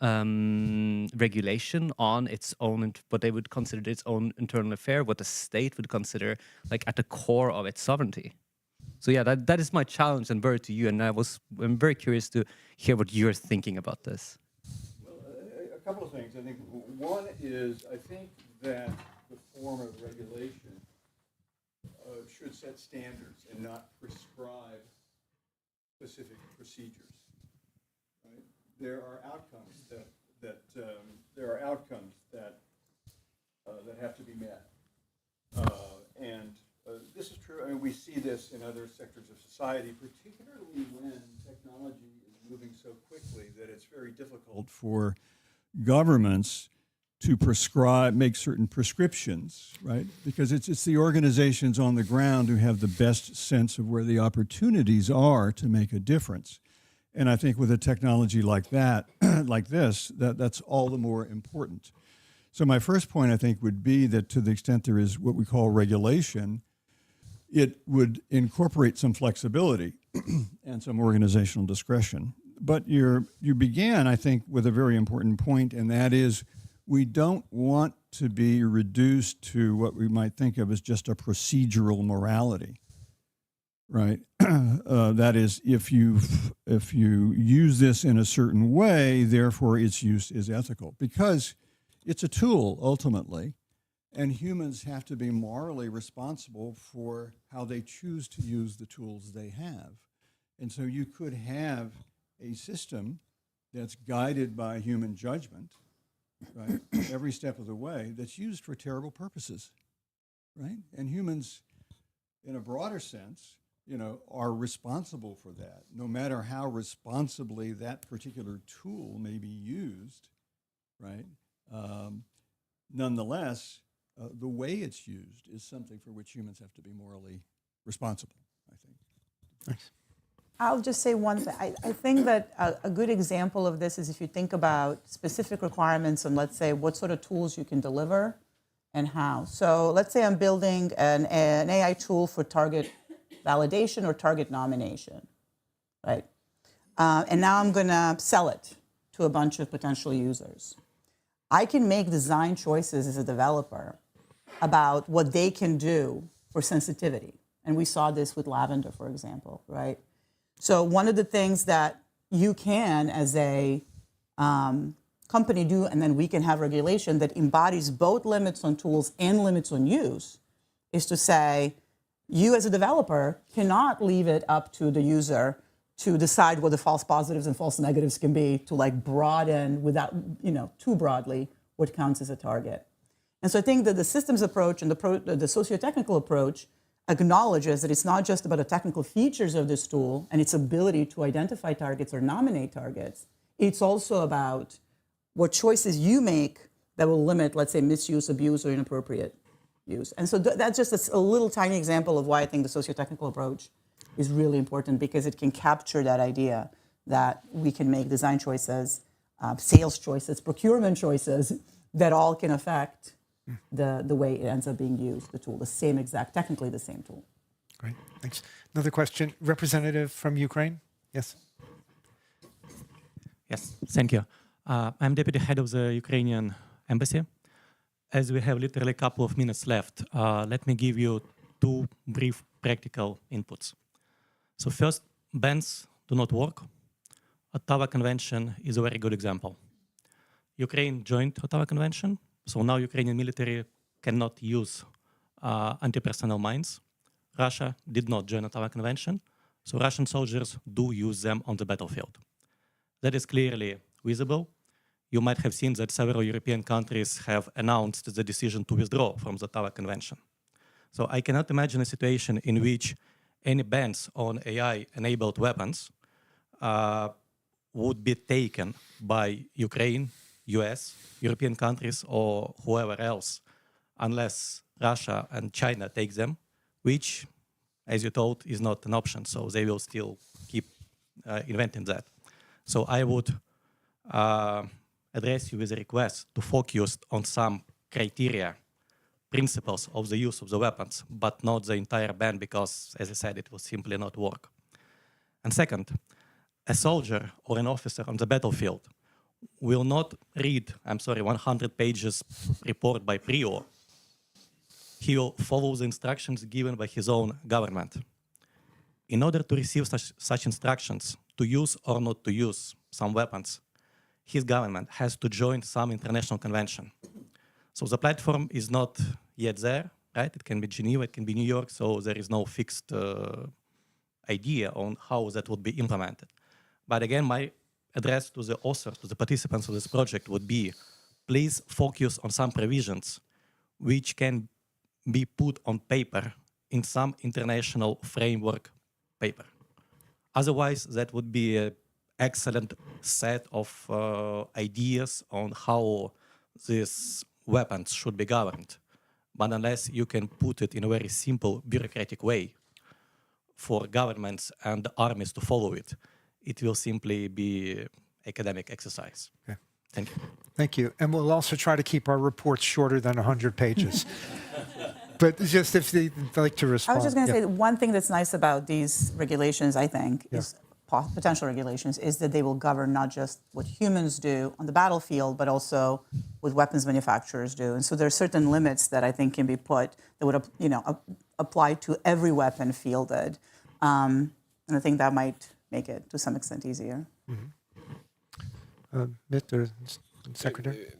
regulation on its own, what they would consider its own internal affair, what the state would consider like at the core of its sovereignty. So yeah, that is my challenge and worry to you, and I'm very curious to hear what you're thinking about this. Well, a couple of things. I think one is, I think that the form of regulation should set standards and not prescribe specific procedures. Right? There are outcomes that have to be met, and this is true. I mean, we see this in other sectors of society, particularly when technology is moving so quickly that it's very difficult for governments to make certain prescriptions, right? Because it's the organizations on the ground who have the best sense of where the opportunities are to make a difference. And I think with a technology like that, like this, that's all the more important. So my first point, I think, would be that to the extent there is what we call regulation, it would incorporate some flexibility and some organizational discretion. But you began, I think, with a very important point, and that is we don't want to be reduced to what we might think of as just a procedural morality, right? That is, if you use this in a certain way, therefore its use is ethical, because it's a tool ultimately. And humans have to be morally responsible for how they choose to use the tools they have. And so you could have a system that's guided by human judgment, right, every step of the way, that's used for terrible purposes, right? And humans, in a broader sense, are responsible for that, no matter how responsibly that particular tool may be used, right? Nonetheless, the way it's used is something for which humans have to be morally responsible, I think. Thanks. I'll just say one thing. I think that a good example of this is if you think about specific requirements on, let's say, what sort of tools you can deliver and how. So let's say I'm building an AI tool for target validation or target nomination, right? And now I'm going to sell it to a bunch of potential users. I can make design choices as a developer about what they can do for sensitivity. And we saw this with Lavender, for example, right? So one of the things that you can, as a company, do, and then we can have regulation that embodies both limits on tools and limits on use, is to say, you as a developer cannot leave it up to the user to decide what the false positives and false negatives can be, to like broaden without, too broadly what counts as a target. And so I think that the systems approach and the socio-technical approach acknowledges that it's not just about the technical features of this tool and its ability to identify targets or nominate targets. It's also about what choices you make that will limit, let's say, misuse, abuse, or inappropriate use. And so that's just a little tiny example of why I think the socio-technical approach is really important, because it can capture that idea that we can make design choices, sales choices, procurement choices that all can affect the way it ends up being used, the tool, technically the same tool. Great, thanks. Another question, representative from Ukraine? Yes. Yes, thank you. I'm deputy head of the Ukrainian embassy. As we have literally a couple of minutes left, let me give you two brief practical inputs. So first, bans do not work. Ottawa Convention is a very good example. Ukraine joined Ottawa Convention, so now Ukrainian military cannot use anti-personnel mines. Russia did not join Ottawa Convention, so Russian soldiers do use them on the battlefield. That is clearly visible. You might have seen that several European countries have announced the decision to withdraw from the Ottawa Convention. So I cannot imagine a situation in which any bans on AI-enabled weapons would be taken by Ukraine, US, European countries, or whoever else, unless Russia and China take them, which as you told, is not an option. So they will still keep inventing that. So I would address you with a request to focus on some criteria, principles of the use of the weapons, but not the entire ban, because, as I said, it will simply not work. And second, a soldier or an officer on the battlefield will not read, 100 pages report by PRIO. He will follow the instructions given by his own government. In order to receive such instructions, to use or not to use some weapons, his government has to join some international convention. So the platform is not yet there, right? It can be Geneva, it can be New York, so there is no fixed idea on how that would be implemented. But again, my address to the authors, to the participants of this project would be, please focus on some provisions which can be put on paper in some international framework paper. Otherwise, that would be an excellent set of ideas on how these weapons should be governed. But unless you can put it in a very simple bureaucratic way for governments and armies to follow it, it will simply be academic exercise. Okay. Thank you. Thank you. And we'll also try to keep our reports shorter than 100 pages. But just if they'd like to respond. I was just going to say that one thing that's nice about these regulations, I think, is potential regulations, is that they will govern not just what humans do on the battlefield, but also what weapons manufacturers do. And so there are certain limits that I think can be put that would, apply to every weapon fielded. And I think that might make it to some extent easier. Mr. Secretary?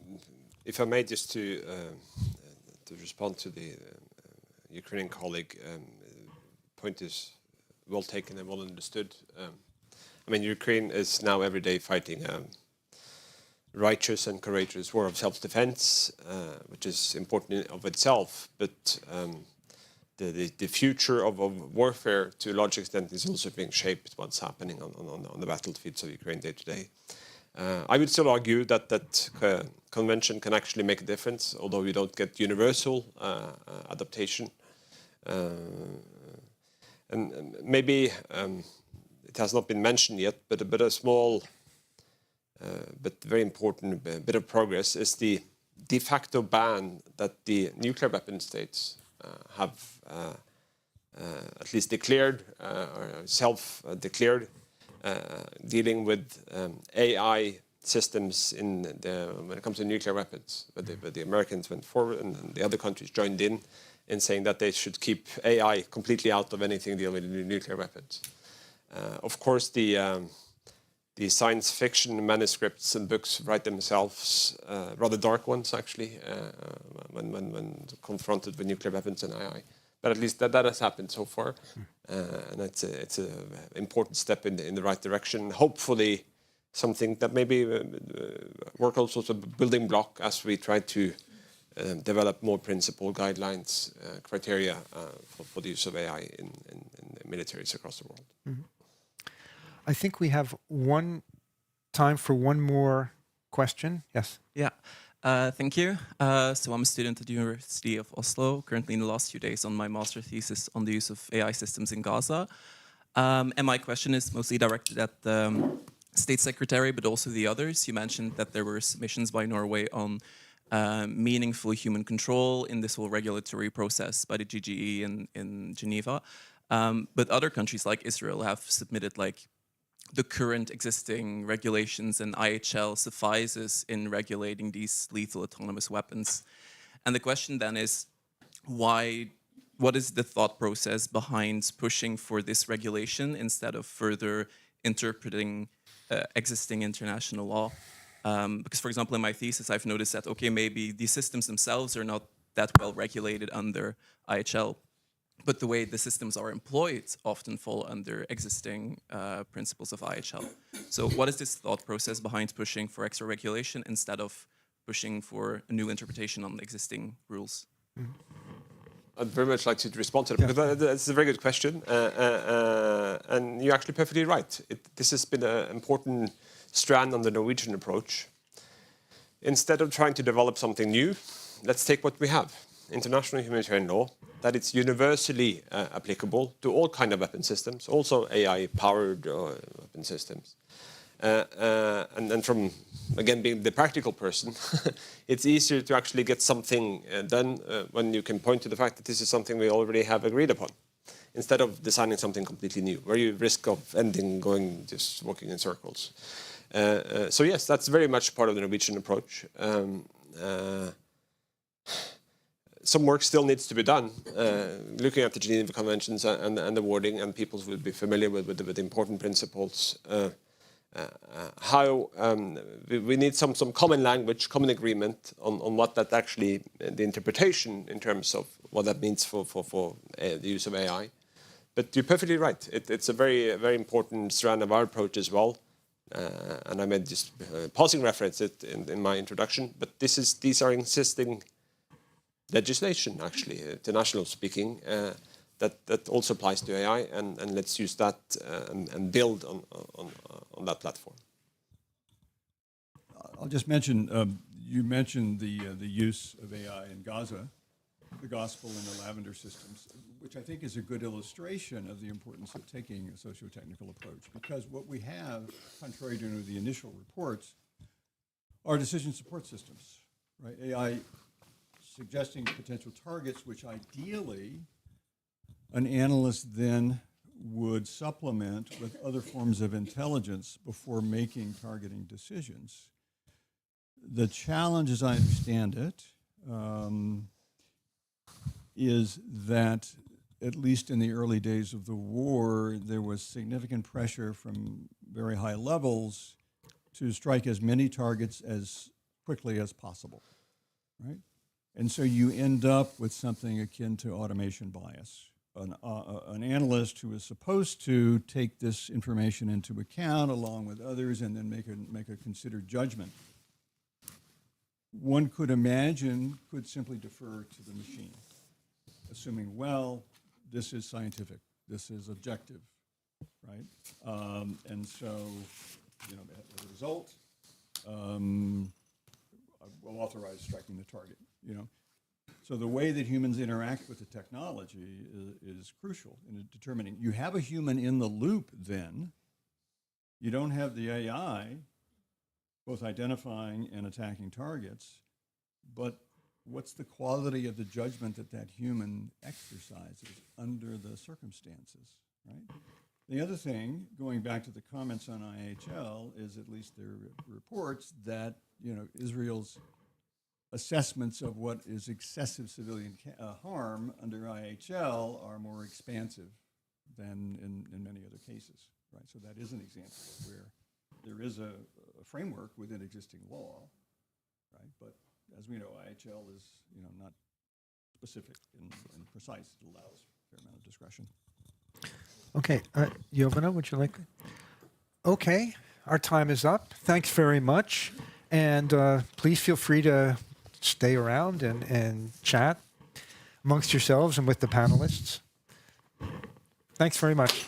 If I may, just to respond to the Ukrainian colleague, point is well taken and well understood. I mean, Ukraine is now every day fighting a righteous and courageous war of self-defense, which is important of itself, but the future of warfare, to a large extent, is also being shaped by what's happening on the battlefields of Ukraine day to day. I would still argue that convention can actually make a difference, although we don't get universal adaptation. And maybe it has not been mentioned yet, but a small but very important bit of progress is the de facto ban that the nuclear weapon states have at least declared or self-declared, dealing with AI systems when it comes to nuclear weapons. But the Americans went forward and the other countries joined in saying that they should keep AI completely out of anything dealing with nuclear weapons. Of course, the science fiction manuscripts and books write themselves, rather dark ones actually, when confronted with nuclear weapons and AI. But at least that has happened so far, and it's an important step in the right direction. Hopefully, something that maybe work also as a building block as we try to develop more principle guidelines, criteria for the use of AI in militaries across the world. Mm-hmm. I think we have time for one more question. Yes. Yeah. Thank you. So I'm a student at the University of Oslo, currently in the last few days on my master thesis on the use of AI systems in Gaza. And my question is mostly directed at the State Secretary, but also the others. You mentioned that there were submissions by Norway on meaningful human control in this whole regulatory process by the GGE in Geneva. But other countries like Israel have submitted the current existing regulations, and IHL suffices in regulating these lethal autonomous weapons. And the question then is, what is the thought process behind pushing for this regulation instead of further interpreting existing international law? Because, for example, in my thesis, I've noticed that, okay, maybe these systems themselves are not that well regulated under IHL, but the way the systems are employed often fall under existing principles of IHL. So what is this thought process behind pushing for extra regulation instead of pushing for a new interpretation on existing rules? Mm-hmm. I'd very much like to respond to that, because that's a very good question. And you're actually perfectly right. This has been an important strand on the Norwegian approach. Instead of trying to develop something new, let's take what we have. international humanitarian law that it's universally applicable to all kind of weapon systems, also AI-powered weapon systems. And then from, again, being the practical person, it's easier to actually get something done when you can point to the fact that this is something we already have agreed upon, instead of designing something completely new, where you risk of just walking in circles. So yes, that's very much part of the Norwegian approach. Some work still needs to be done, looking at the Geneva Conventions and the wording, and people will be familiar with the important principles. How we need some common language, common agreement on what that actually, the interpretation in terms of what that means for the use of AI. But you're perfectly right. It's a very, very important strand of our approach as well. And I made just passing reference it in my introduction. But these are existing legislation, actually, international speaking, that also applies to AI, and let's use that and build on that platform. I'll just mention, you mentioned the use of AI in Gaza, the gospel and the lavender systems, which I think is a good illustration of the importance of taking a socio-technical approach, because what we have, contrary to the initial reports, are decision support systems, right? AI suggesting potential targets, which ideally an analyst then would supplement with other forms of intelligence before making targeting decisions. The challenge, as I understand it, is that at least in the early days of the war, there was significant pressure from very high levels to strike as many targets as quickly as possible, right? And so you end up with something akin to automation bias. An analyst who is supposed to take this information into account along with others and then make a considered judgment, one could imagine could simply defer to the machine, assuming, well, this is scientific, this is objective, right? And so, you know, as a result, will authorize striking the target, you know. So the way that humans interact with the technology is crucial in determining. You have a human in the loop then. You don't have the AI both identifying and attacking targets, but what's the quality of the judgment that human exercises under the circumstances, right? The other thing, going back to the comments on IHL, is at least there are reports that, you know, Israel's assessments of what is excessive civilian harm under IHL are more expansive than in many other cases, right? So that is an example where there is a framework within existing law, right? But as we know, IHL is, you know, not specific and precise. It allows a fair amount of discretion. Okay, Jovana, would you like? Okay, our time is up. Thanks very much. And please feel free to stay around and chat amongst yourselves and with the panelists. Thanks very much.